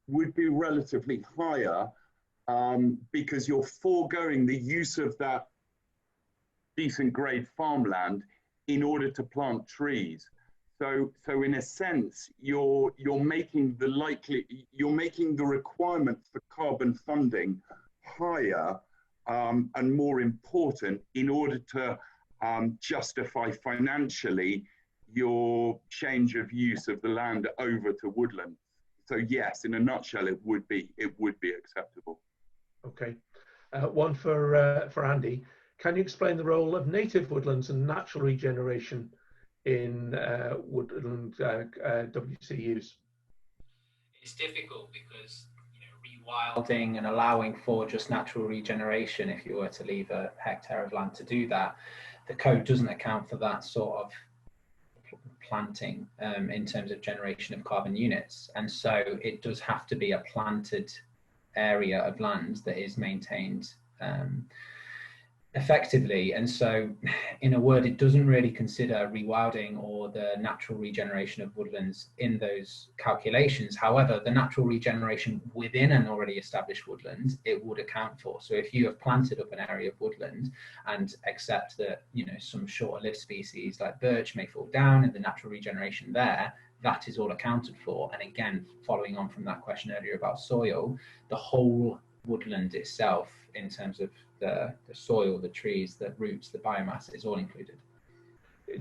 would be relatively higher because you're foregoing the use of that decent grade farmland in order to plant trees. So in a sense, you're making the requirement for carbon funding higher and more important in order to justify financially your change of use of the land over to woodland. So yes, in a nutshell, it would be acceptable. Okay, one for Andy. Can you explain the role of native woodlands and natural regeneration in woodland WCUs? It's difficult because, you know, rewilding and allowing for just natural regeneration, if you were to leave a hectare of land to do that, the code doesn't account for that sort of planting in terms of generation of carbon units, and so it does have to be a planted area of land that is maintained effectively. And so, in a word, it doesn't really consider rewilding or the natural regeneration of woodlands in those calculations. However, the natural regeneration within an already established woodland, it would account for. So if you have planted up an area of woodland and accept that, you know, some shorter lived species like birch may fall down and the natural regeneration there, that is all accounted for. And again, following on from that question earlier about soil, the whole woodland itself, in terms of the soil, the trees, the roots, the biomass, is all included.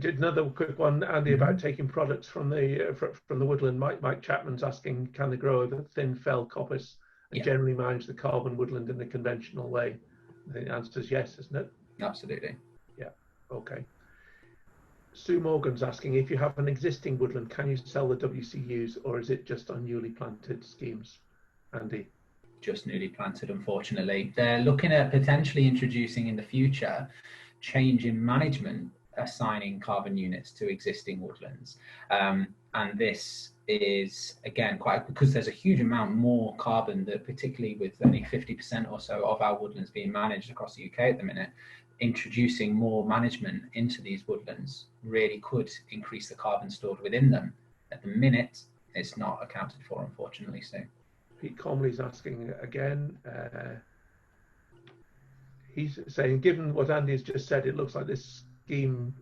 Did another quick one, Andy, about taking products from the woodland. Mike Chapman's asking, can they grow the thin fell coppice and generally manage the carbon woodland in the conventional way? I think the answer is yes, isn't it? Absolutely. Yeah. Okay. Sue Morgan's asking, if you have an existing woodland, can you sell the WCUs, or is it just on newly planted schemes? Andy? Just newly planted, unfortunately. They're looking at potentially introducing in the future change in management, assigning carbon units to existing woodlands. And this is, again, quite because there's a huge amount more carbon that, particularly with only 50% or so of our woodlands being managed across the UK at the minute, introducing more management into these woodlands really could increase the carbon stored within them. At the minute, it's not accounted for, unfortunately. So Pete Comley's asking again. He's saying, given what Andy has just said, it looks like this scheme,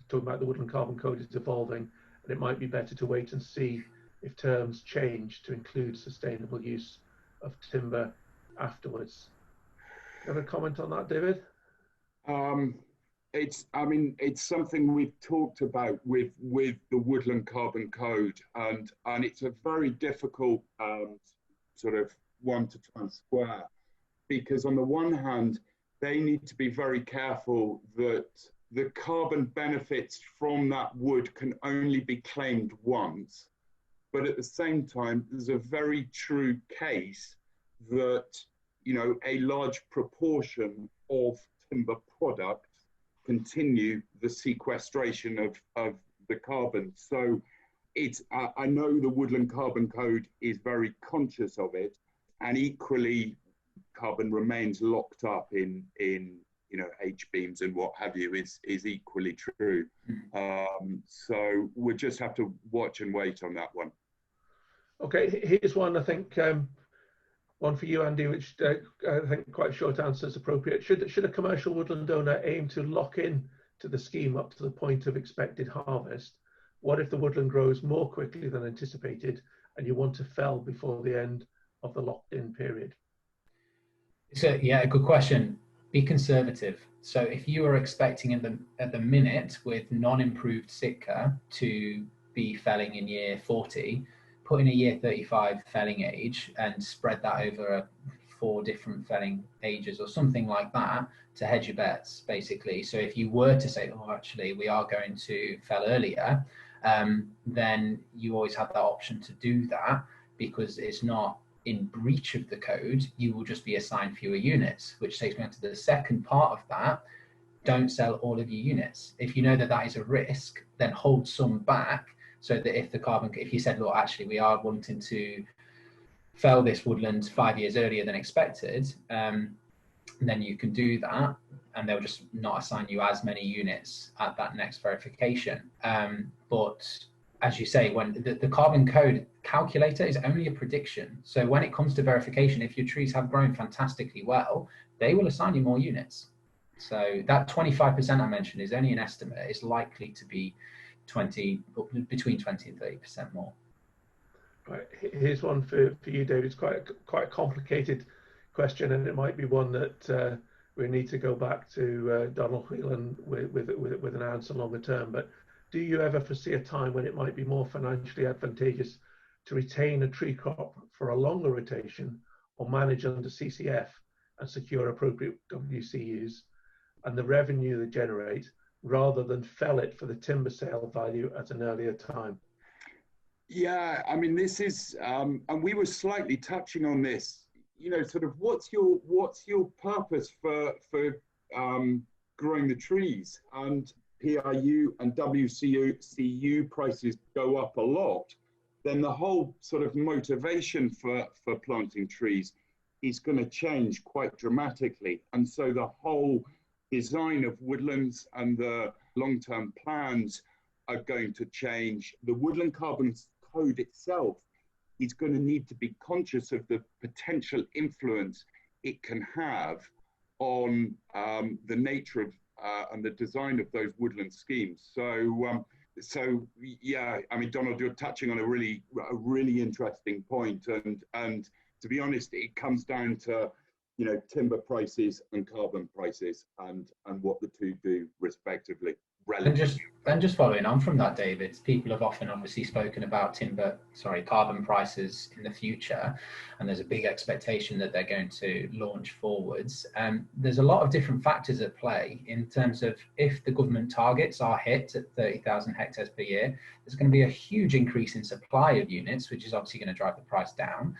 talking about the Woodland Carbon Code, is evolving, and it might be better to wait and see if terms change to include sustainable use of timber afterwards. You have a comment on that, David? It's something we've talked about with the Woodland Carbon Code, and it's a very difficult sort of one to try and square, because on the one hand, they need to be very careful that the carbon benefits from that wood can only be claimed once, but at the same time, there's a very true case that, you know, a large proportion of timber products continue the sequestration of the carbon. So it's, I know the Woodland Carbon Code is very conscious of it, and equally carbon remains locked up in H beams and what have you is equally true. So we'll just have to watch and wait on that one. Okay, here's one, I think, one for you, Andy, which I think quite a short answer is appropriate. Should a commercial woodland owner aim to lock in to the scheme up to the point of expected harvest? What if the woodland grows more quickly than anticipated and you want to fell before the end of the locked-in period? So yeah, a good question. Be conservative. So if you are expecting at the minute with non-improved Sitka to be felling in year 40, put in a year 35 felling age and spread that over 4 different felling ages or something like that to hedge your bets, basically. So if you were to say, oh, actually, we are going to fell earlier, then you always have that option to do that, because it's not in breach of the code. You will just be assigned fewer units, which takes me on to the second part of that. Don't sell all of your units. If you know that that is a risk, then hold some back, so that if you said, look, actually, we are wanting to fell this woodland 5 years earlier than expected, then you can do that, and they'll just not assign you as many units at that next verification. But as you say, when the carbon code calculator is only a prediction. So when it comes to verification, if your trees have grown fantastically well, they will assign you more units. So that 25% I mentioned is only an estimate. It's likely to be between 20 and 30% more. Right, here's one for you, David. It's quite a complicated question, and it might be one that we need to go back to Donald Whelan with an answer longer term. But do you ever foresee a time when it might be more financially advantageous to retain a tree crop for a longer rotation or manage under CCF and secure appropriate WCUs and the revenue they generate, rather than fell it for the timber sale value at an earlier time? Yeah, I mean, this is, and we were slightly touching on this, sort of what's your purpose for growing the trees? And PRU and WCU prices go up a lot, then the whole sort of motivation for planting trees is going to change quite dramatically. And so the whole design of woodlands and the long-term plans are going to change. The Woodland Carbon Code itself is going to need to be conscious of the potential influence it can have on the nature of and the design of those woodland schemes. So yeah, I mean, Donald, you're touching on a really interesting point, and to be honest, it comes down to timber prices and carbon prices and what the two do respectively. And just following on from that, David, people have often obviously spoken about carbon prices in the future, and there's a big expectation that they're going to launch forwards. There's a lot of different factors at play in terms of if the government targets are hit at 30,000 hectares per year, there's going to be a huge increase in supply of units, which is obviously going to drive the price down,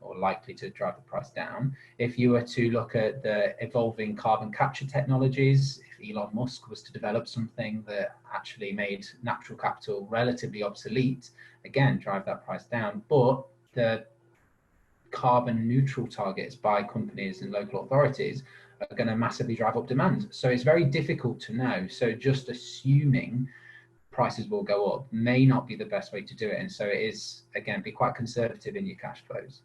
or likely to drive the price down. If you were to look at the evolving carbon capture technologies, if Elon Musk was to develop something that actually made natural capital relatively obsolete, again, drive that price down. But the carbon neutral targets by companies and local authorities are going to massively drive up demand. So it's very difficult to know. So just assuming prices will go up may not be the best way to do it. And so it is, again, be quite conservative in your cash flows.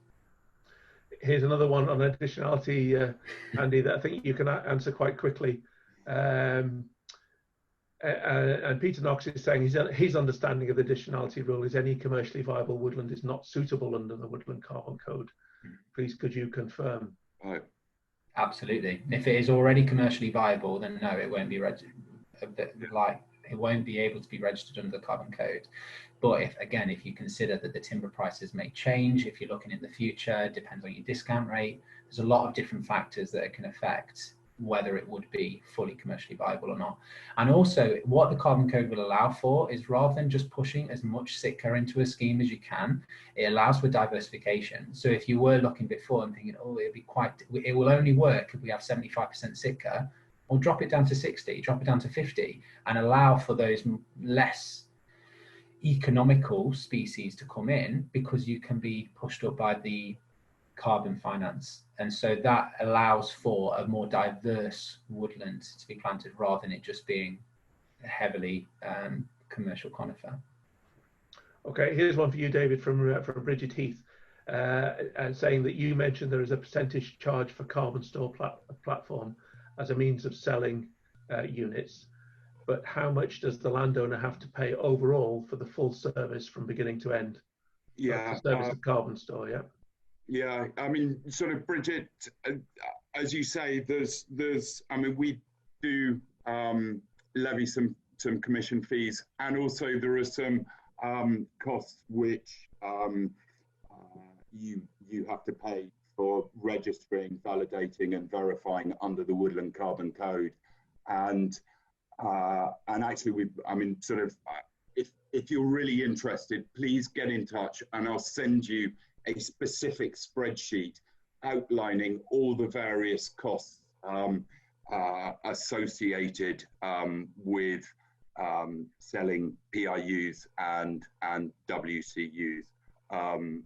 Here's another one on additionality, Andy, that I think you can answer quite quickly. And Peter Knox is saying his understanding of the additionality rule is any commercially viable woodland is not suitable under the Woodland Carbon Code. Please, could you confirm? Absolutely. If it is already commercially viable, then no, it won't be it won't be able to be registered under the Carbon Code. But if you consider that the timber prices may change, if you're looking in the future, it depends on your discount rate. There's a lot of different factors that can affect whether it would be fully commercially viable or not. And also what the Carbon Code will allow for is, rather than just pushing as much Sitka into a scheme as you can, it allows for diversification. So if you were looking before and thinking, oh, it will only work if we have 75% Sitka, or drop it down to 60, drop it down to 50, and allow for those less economical species to come in, because you can be pushed up by the carbon finance. And so that allows for a more diverse woodland to be planted rather than it just being a heavily commercial conifer. Okay, here's one for you, David, from Bridget Heath, and saying that you mentioned there is a percentage charge for CarbonStore platform as a means of selling units, but how much does the landowner have to pay overall for the full service from beginning to end? Yeah, the service of CarbonStore, yeah. Yeah, I mean, sort of, Bridget, as you say, I mean, we do levy some commission fees, and also there are some costs which you have to pay for registering, validating, and verifying under the Woodland Carbon Code, and actually, I mean, sort of, if you're really interested, please get in touch, and I'll send you a specific spreadsheet outlining all the various costs associated with selling PIUs and WCUs, and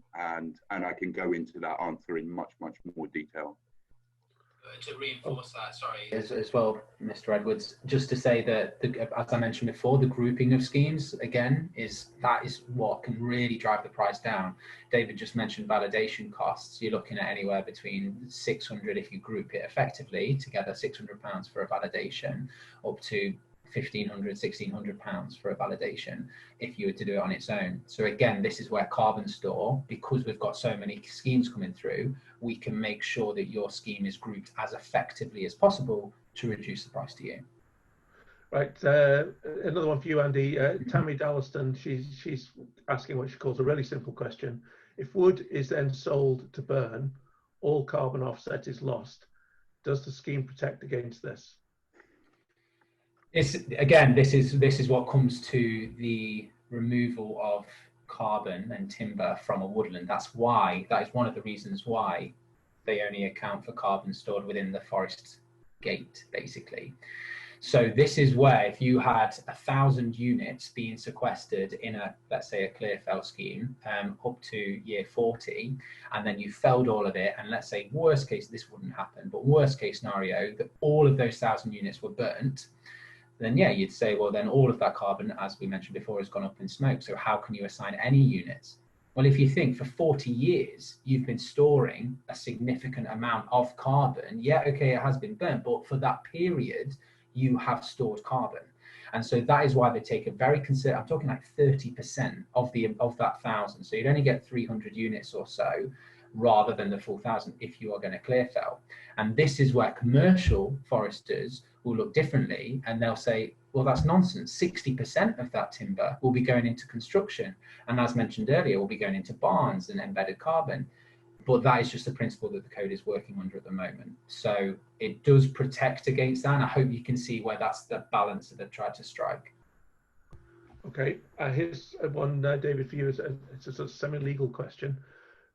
I can go into that answer in much more detail. To reinforce that, sorry, as well, Mr. Edwards, just to say that, as I mentioned before, the grouping of schemes, again, is what can really drive the price down. David just mentioned validation costs. You're looking at anywhere between 600, if you group it effectively together, £600 for a validation, up to £1,500, £1,600 for a validation if you were to do it on its own. So again, this is where CarbonStore, because we've got so many schemes coming through, we can make sure that your scheme is grouped as effectively as possible to reduce the price to you. Right, another one for you, Andy. Tammy Dallaston, she's asking what she calls a really simple question. If wood is then sold to burn, all carbon offset is lost. Does the scheme protect against this? Again, this is what comes to the removal of carbon and timber from a woodland. That is one of the reasons why they only account for carbon stored within the forest gate, basically. So this is where, if you had 1,000 units being sequestered in let's say a clear fell scheme up to year 40, and then you felled all of it, and let's say worst case, this wouldn't happen, but worst case scenario, that all of those 1,000 units were burnt, then yeah, you'd say, well, then all of that carbon, as we mentioned before, has gone up in smoke. So how can you assign any units? Well, if you think for 40 years, you've been storing a significant amount of carbon, yeah, okay, it has been burnt, but for that period, you have stored carbon. And so that is why they take a very I'm talking like 30% of that 1,000. So you'd only get 300 units or so, rather than the full 1,000 if you are going to clear fell. And this is where commercial foresters will look differently, and they'll say, well, that's nonsense. 60% of that timber will be going into construction, and as mentioned earlier, will be going into barns and embedded carbon. But that is just the principle that the code is working under at the moment. So it does protect against that, and I hope you can see where that's the balance that they've tried to strike. Okay, here's one, David, for you. It's a sort of semi-legal question.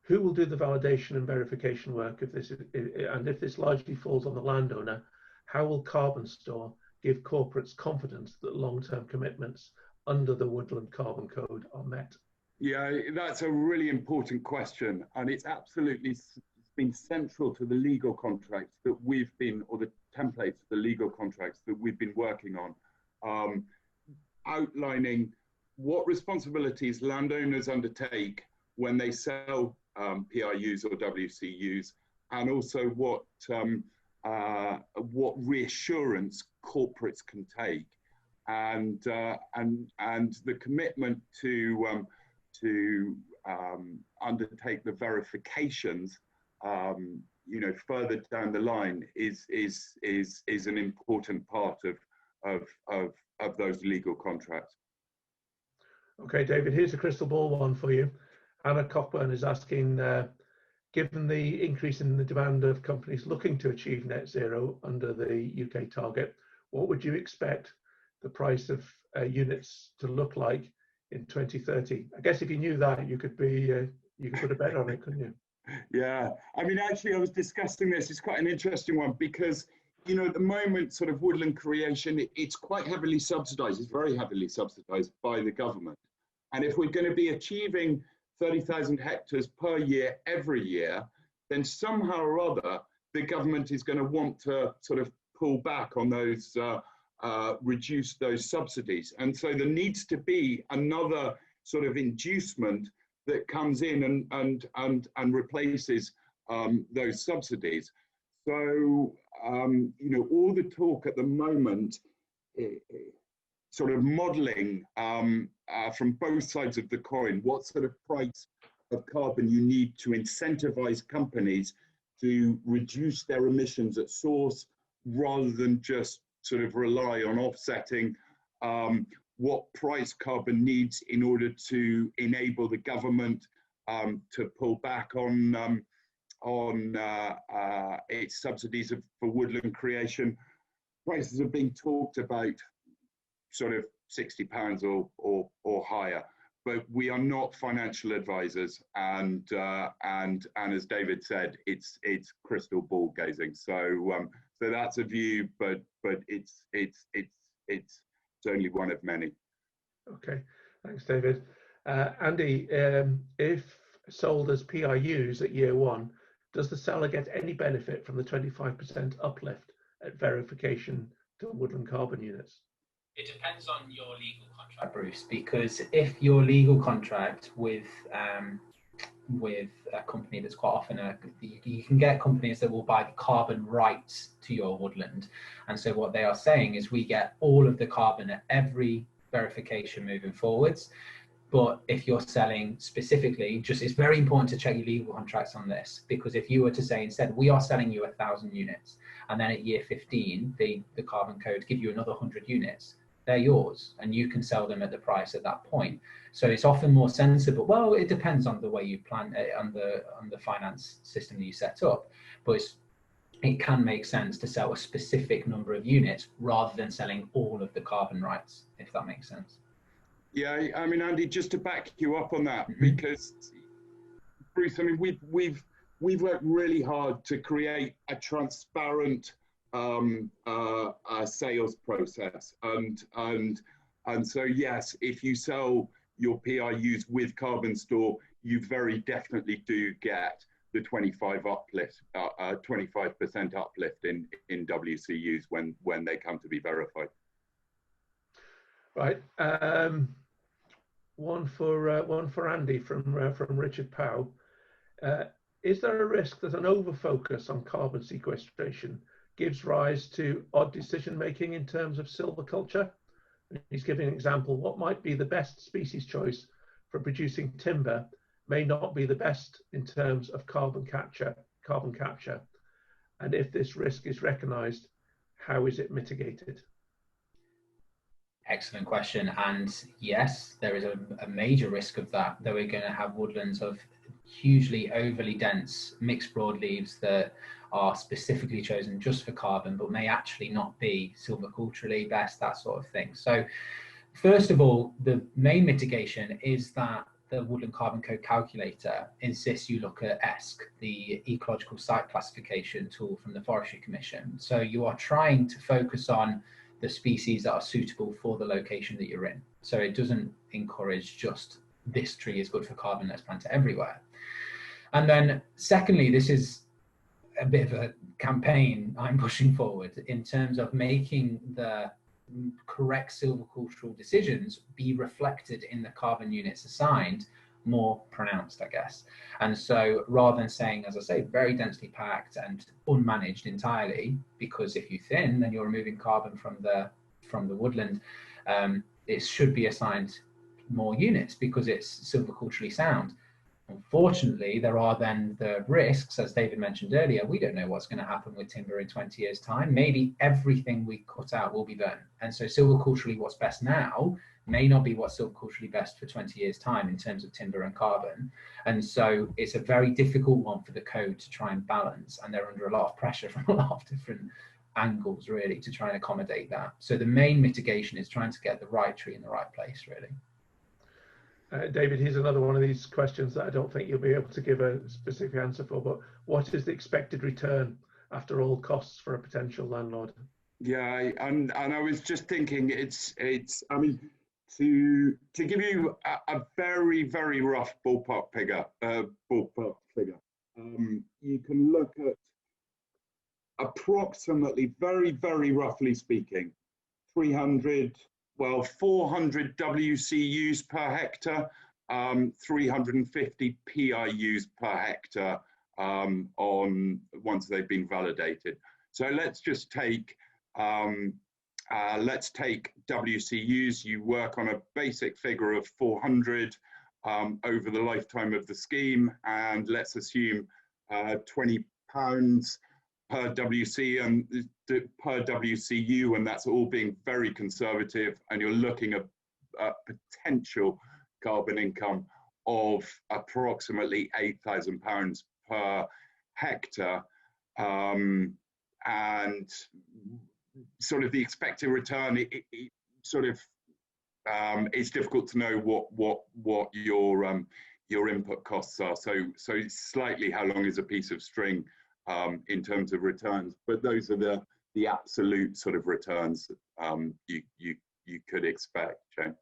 Who will do the validation and verification work if this largely falls on the landowner? How will CarbonStore give corporates confidence that long-term commitments under the Woodland Carbon Code are met? Yeah, that's a really important question, and it's absolutely been central to the legal contracts that we've been, or the templates of the legal contracts that we've been working on, outlining what responsibilities landowners undertake when they sell PIUs or WCUs, and also what reassurance corporates can take, and the commitment to undertake the verifications, further down the line is an important part of those legal contracts. Okay, David, here's a crystal ball one for you. Anna Cockburn is asking, given the increase in the demand of companies looking to achieve net zero under the UK target, what would you expect the price of units to look like in 2030? I guess if you knew that, you could put a bet on it, couldn't you? Yeah, I mean, actually, I was discussing this. It's quite an interesting one because, at the moment, sort of woodland creation, it's quite heavily subsidised. It's very heavily subsidised by the government. And if we're going to be achieving 30,000 hectares per year, every year, then somehow or other, the government is going to want to sort of pull back on those, reduce those subsidies. And so there needs to be another sort of inducement that comes in and replaces those subsidies. So, you know, all the talk at the moment, sort of modeling from both sides of the coin, what sort of price of carbon you need to incentivize companies to reduce their emissions at source, rather than just sort of rely on offsetting, what price carbon needs in order to enable the government to pull back on its subsidies for woodland creation. Prices are being talked about sort of £60 or higher, but we are not financial advisors, and as David said, it's crystal ball gazing. So so that's a view, but it's only one of many. Okay, thanks, David. Andy, if sold as PRUs at year one, does the seller get any benefit from the 25% uplift at verification to woodland carbon units? It depends on your legal contract, Bruce, because if your legal contract with a company that's quite often you can get companies that will buy the carbon rights to your woodland, and so what they are saying is we get all of the carbon at every verification moving forwards. But if you're selling specifically, it's very important to check your legal contracts on this, because if you were to say instead, we are selling you 1,000 units, and then at year 15, the carbon code give you another 100 units, they're yours, and you can sell them at the price at that point. So it's often more sensible. Well, it depends on the way you plan it, on the finance system that you set up, but it can make sense to sell a specific number of units rather than selling all of the carbon rights, if that makes sense. Yeah, I mean, Andy, just to back you up on that, because Bruce, I mean, we've worked really hard to create a transparent sales process, and so yes, if you sell your PRUs with CarbonStore, you very definitely do get the 25% uplift in WCUs when they come to be verified. Right. One for Andy from Richard Powell. Is there a risk that an over-focus on carbon sequestration gives rise to odd decision making in terms of silviculture? And he's giving an example. What might be the best species choice for producing timber may not be the best in terms of carbon capture. And if this risk is recognised, how is it mitigated? Excellent question. And yes, there is a major risk of that we're going to have woodlands of hugely overly dense mixed broadleaves that are specifically chosen just for carbon, but may actually not be silviculturally best, that sort of thing. So first of all, the main mitigation is that the Woodland Carbon Code calculator insists you look at ESC, the Ecological Site Classification tool from the Forestry Commission. So you are trying to focus on the species that are suitable for the location that you're in. So it doesn't encourage just this tree is good for carbon, let's plant it everywhere. And then secondly, this is a bit of a campaign I'm pushing forward in terms of making the correct silvicultural decisions be reflected in the carbon units assigned more pronounced, I guess. And so rather than saying, as I say, very densely packed and unmanaged entirely, because if you thin, then you're removing carbon from the woodland, it should be assigned more units because it's silviculturally sound. Unfortunately, there are then the risks, as David mentioned earlier. We don't know what's going to happen with timber in 20 years' time. Maybe everything we cut out will be burned. And so silviculturally, what's best now may not be what's silviculturally best for 20 years' time in terms of timber and carbon. And so it's a very difficult one for the code to try and balance. And they're under a lot of pressure from a lot of different angles, really, to try and accommodate that. So the main mitigation is trying to get the right tree in the right place, really. David, here's another one of these questions that I don't think you'll be able to give a specific answer for, but what is the expected return after all costs for a potential landlord? Yeah, and I was just thinking, it's I mean, to give you a very, very rough ballpark figure, you can look at approximately, very roughly speaking, 400 WCUs per hectare, 350 PIUs per hectare on once they've been validated. So let's just take WCUs. You work on a basic figure of 400 over the lifetime of the scheme, and let's assume £20 per WC and per WCU, and that's all being very conservative, and you're looking at potential carbon income of approximately £8,000 per hectare, and sort of the expected return, it's difficult to know what your input costs are. So slightly how long is a piece of string in terms of returns, but those are the absolute sort of returns you could expect, Jane.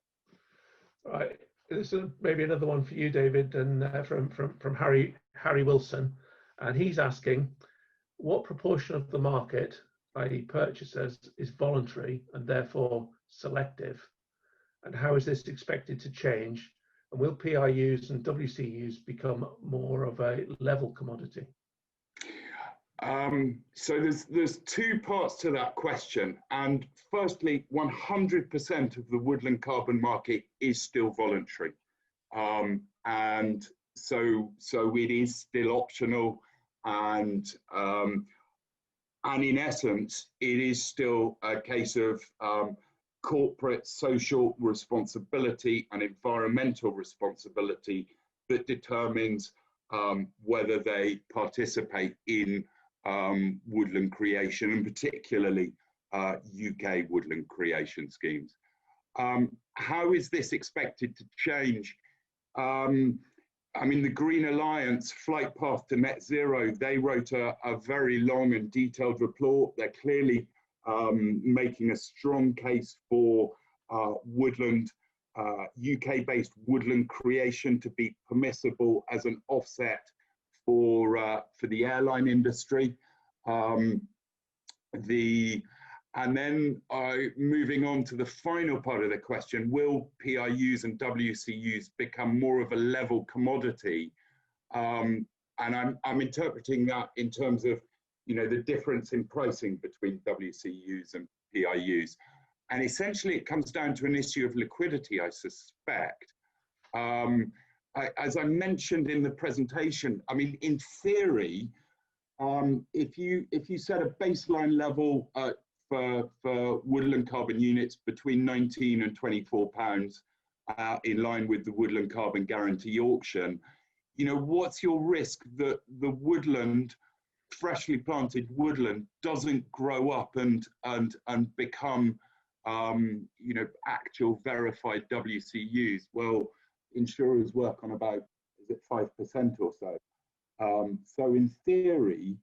Right. This is maybe another one for you, David, and from Harry Wilson, and he's asking, what proportion of the market, i.e. purchasers, is voluntary and therefore selective, and how is this expected to change, and will PIUs and WCUs become more of a level commodity? So there's two parts to that question, and firstly, 100% of the woodland carbon market is still voluntary, and so it is still optional, and in essence, it is still a case of corporate social responsibility and environmental responsibility that determines whether they participate in woodland creation, and particularly UK woodland creation schemes. How is this expected to change? I mean, the Green Alliance Flight Path to Net Zero, they wrote a very long and detailed report. They're clearly making a strong case for woodland, UK-based woodland creation to be permissible as an offset for the airline industry. And then moving on to the final part of the question, will PIUs and WCUs become more of a level commodity? And I'm interpreting that in terms of, you know, the difference in pricing between WCUs and PIUs. And essentially it comes down to an issue of liquidity, I suspect. As I mentioned in the presentation, I mean, in theory, if you set a baseline level for woodland carbon units between 19 and 24 pounds, in line with the woodland carbon guarantee auction, you know, what's your risk that the woodland, freshly planted woodland, doesn't grow up and become, you know, actual verified WCUs? Well, insurers work on about, is it 5% or so? So in theory,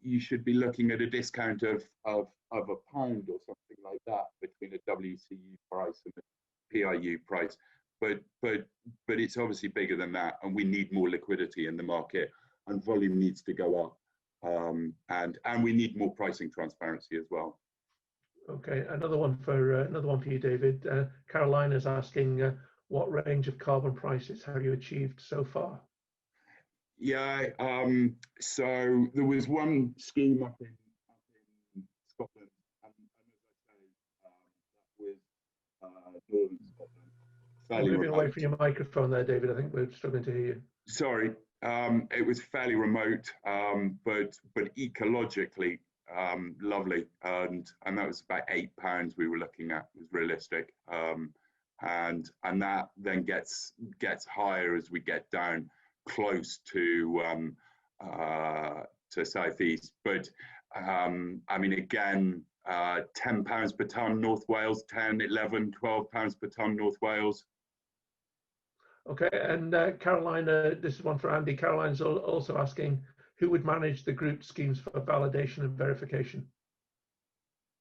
you should be looking at a discount of £1 or something like that between a WCU price and a PIU price. But it's obviously bigger than that, and we need more liquidity in the market, and volume needs to go up, and we need more pricing transparency as well. Okay, another one for you, David. Caroline is asking, what range of carbon prices have you achieved so far? Yeah, so there was one scheme up in Scotland, and as I say, that was northern Scotland. Fairly Moving remote. away from your microphone there, David. I think we're struggling to hear you. Sorry, it was fairly remote, but ecologically lovely, and that was about £8 we were looking at, was realistic, and that then gets higher as we get down close to southeast. But I mean, again, £10 per tonne North Wales, 10, 11, 12 pounds per tonne North Wales. Okay, and Caroline, this is one for Andy. Caroline's also asking, who would manage the group schemes for validation and verification?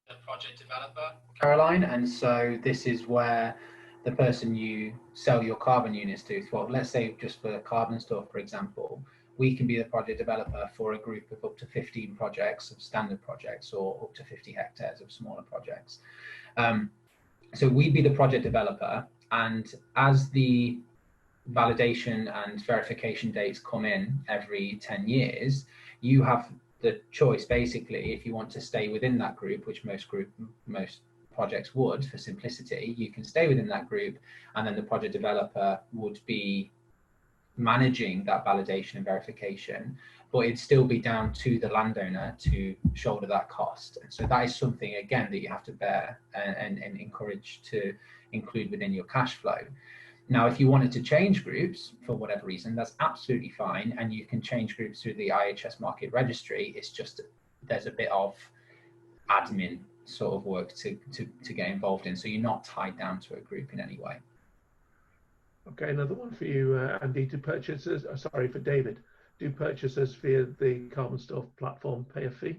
The project developer, Caroline, and so this is where the person you sell your carbon units to, well, let's say just for CarbonStore, for example, we can be the project developer for a group of up to 15 projects of standard projects, or up to 50 hectares of smaller projects. So we'd be the project developer, and as the validation and verification dates come in every 10 years, you have the choice, basically, if you want to stay within that group, which most projects would, for simplicity, you can stay within that group, and then the project developer would be managing that validation and verification, but it'd still be down to the landowner to shoulder that cost. And so that is something, again, that you have to bear and encourage to include within your cash flow. Now, if you wanted to change groups for whatever reason, that's absolutely fine, and you can change groups through the IHS Market Registry. It's just there's a bit of admin sort of work to get involved in, so you're not tied down to a group in any way. Okay, another one for you, Andy. Do purchasers, sorry, for David, do purchasers via the CarbonStore platform pay a fee?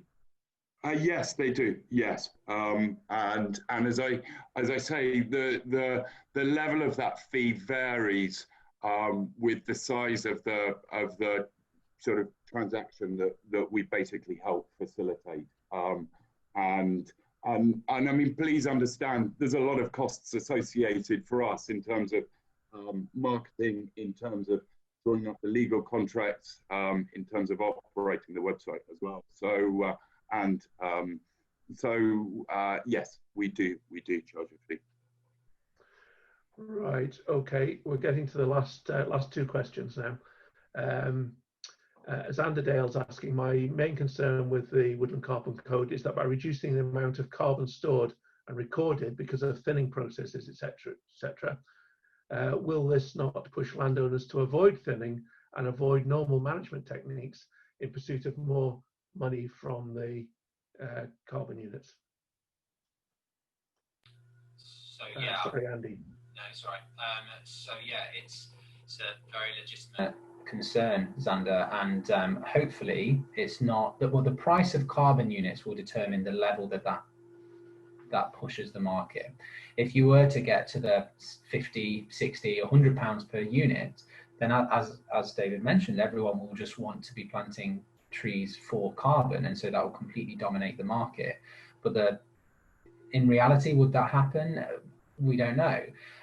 Yes, they do. Yes, and as I say, the level of that fee varies with the size of the sort of transaction that we basically help facilitate. And I mean, please understand, there's a lot of costs associated for us in terms of marketing, in terms of drawing up the legal contracts, in terms of operating the website as well. So. Yes, we do charge a fee. Right. Okay. We're getting to the last two questions now. Zanderdale's asking, my main concern with the Woodland Carbon Code is that by reducing the amount of carbon stored and recorded because of thinning processes, etc., will this not push landowners to avoid thinning and avoid normal management techniques in pursuit of more money from the carbon units? So yeah, sorry, Andy. No, it's all right. So yeah, it's a very legitimate concern, Xander, and hopefully it's not that. Well, the price of carbon units will determine the level that pushes the market. If you were to get to the 50, 60, £100 per unit, then as David mentioned, everyone will just want to be planting trees for carbon, and so that will completely dominate the market. But in reality, would that happen? We don't know.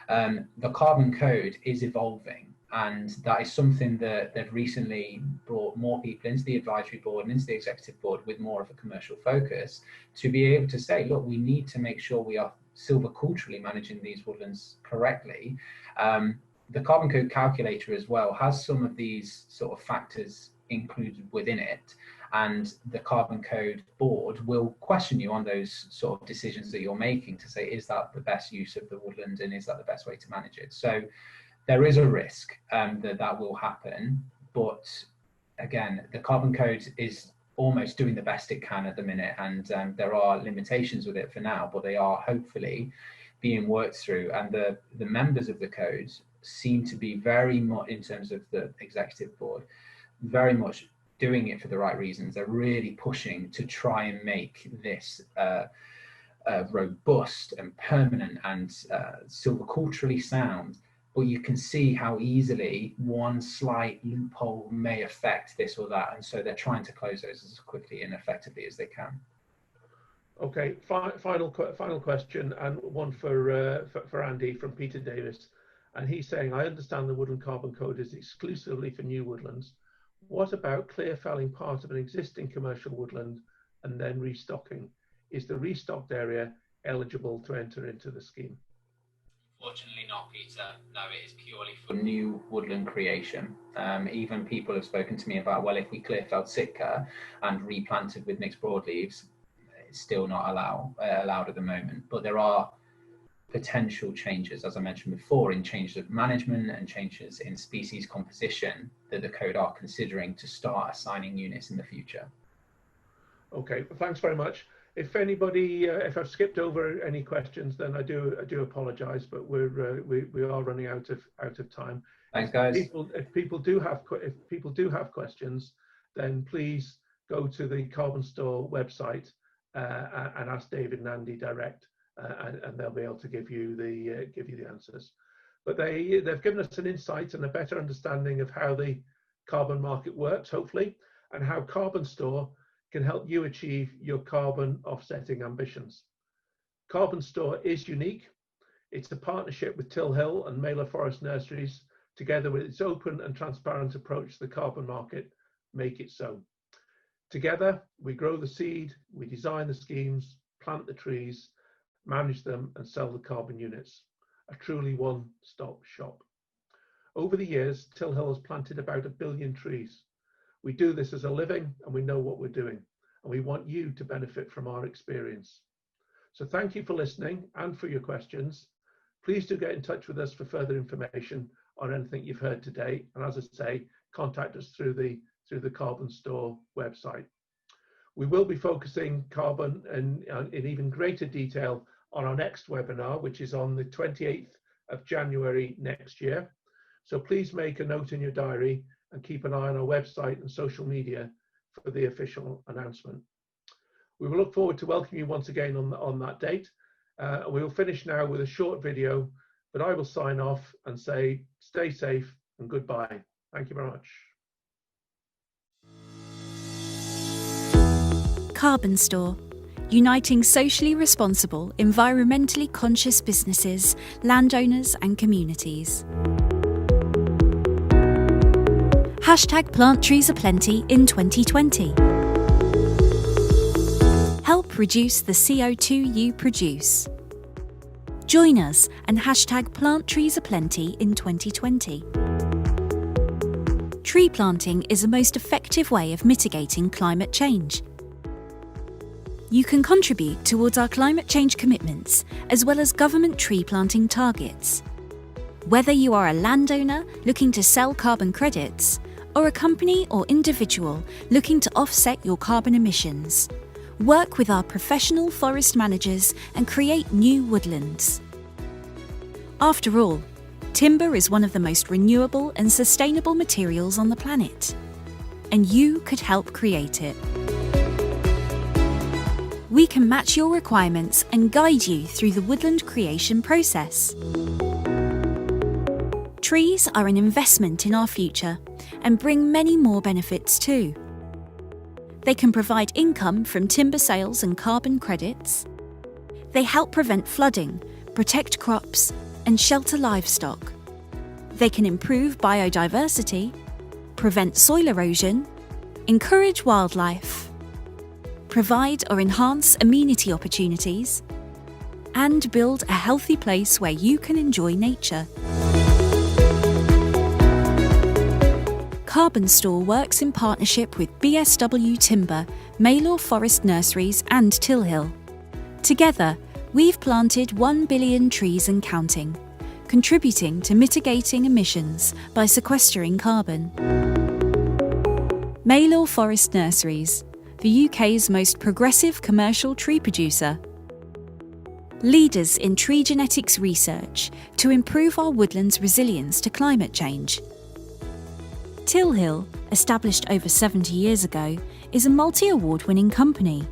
The carbon code is evolving, and that is something that they've recently brought more people into the advisory board and into the executive board with more of a commercial focus, to be able to say, look, we need to make sure we are silviculturally managing these woodlands correctly. The carbon code calculator as well has some of these sort of factors included within it, and the carbon code board will question you on those sort of decisions that you're making to say, is that the best use of the woodland, and is that the best way to manage it? So there is a risk that will happen, but again, the carbon code is almost doing the best it can at the minute, and there are limitations with it for now, but they are hopefully being worked through, and the members of the code seem to be very much, in terms of the executive board, very much doing it for the right reasons. They're really pushing to try and make this robust and permanent and silviculturally sound. But you can see how easily one slight loophole may affect this or that, and so they're trying to close those as quickly and effectively as they can. Okay, final question, and one for Andy from Peter Davis, and he's saying, I understand the Woodland Carbon Code is exclusively for new woodlands. What about clear felling part of an existing commercial woodland and then restocking? Is the restocked area eligible to enter into the scheme? Fortunately not, Peter. No, it is purely for new woodland creation. Even people have spoken to me about, well, if we clear felled Sitka and replanted with mixed broadleaves, it's still not allowed at the moment. But there are potential changes, as I mentioned before, in changes of management and changes in species composition that the code are considering to start assigning units in the future. Okay, thanks very much. If anybody, if I've skipped over any questions, then I do apologise, but we are running out of time. Thanks, guys. If people do have questions, then please go to the CarbonStore website and ask David and Andy direct, and they'll be able to give you the answers. But they've given us an insight and a better understanding of how the carbon market works, hopefully, and how CarbonStore can help you achieve your carbon offsetting ambitions. CarbonStore is unique. It's a partnership with Till Hill and Mailer Forest Nurseries, together with its open and transparent approach to the carbon market, make it so. Together, we grow the seed, we design the schemes, plant the trees, manage them and sell the carbon units. A truly one-stop shop. Over the years, Till Hill has planted about 1 billion trees. We do this as a living and we know what we're doing, and we want you to benefit from our experience. So thank you for listening and for your questions. Please do get in touch with us for further information on anything you've heard today. And as I say, contact us through the CarbonStore website. We will be focusing carbon in even greater detail on our next webinar, which is on the 28th of January next year. So please make a note in your diary and keep an eye on our website and social media for the official announcement. We will look forward to welcoming you once again on that date. We will finish now with a short video, but I will sign off and say stay safe and goodbye. Thank you very much. CarbonStore, uniting socially responsible, environmentally conscious businesses, landowners and communities. Plant trees aplenty in 2020. Help reduce the CO2 you produce. Join us and plant trees aplenty in 2020. Tree planting is the most effective way of mitigating climate change. You can contribute towards our climate change commitments as well as government tree planting targets. Whether you are a landowner looking to sell carbon credits or a company or individual looking to offset your carbon emissions, work with our professional forest managers and create new woodlands. After all, timber is one of the most renewable and sustainable materials on the planet, and you could help create it. We can match your requirements and guide you through the woodland creation process. Trees are an investment in our future and bring many more benefits too. They can provide income from timber sales and carbon credits. They help prevent flooding, protect crops, and shelter livestock. They can improve biodiversity, prevent soil erosion, encourage wildlife, provide or enhance amenity opportunities, and build a healthy place where you can enjoy nature. CarbonStore works in partnership with BSW Timber, Mailer Forest Nurseries and Till Hill. Together, we've planted 1 billion trees and counting, contributing to mitigating emissions by sequestering carbon. Mailer Forest Nurseries, the UK's most progressive commercial tree producer. Leaders in tree genetics research to improve our woodlands' resilience to climate change. Till Hill, established over 70 years ago, is a multi-award-winning company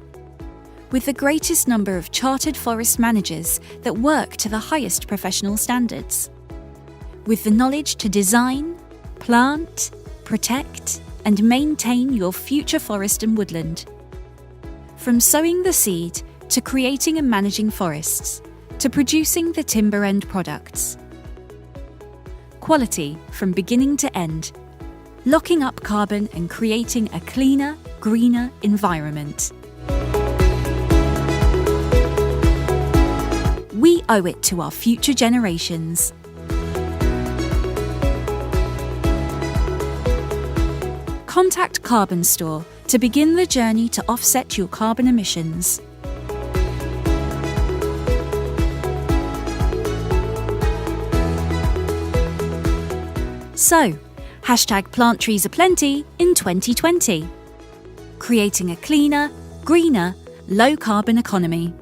with the greatest number of chartered forest managers that work to the highest professional standards. With the knowledge to design, plant, protect, and maintain your future forest and woodland. From sowing the seed to creating and managing forests, to producing the timber end products. Quality from beginning to end, locking up carbon and creating a cleaner, greener environment. We owe it to our future generations. Contact CarbonStore to begin the journey to offset your carbon emissions. So, plant trees aplenty in 2020. Creating a cleaner, greener, low carbon economy.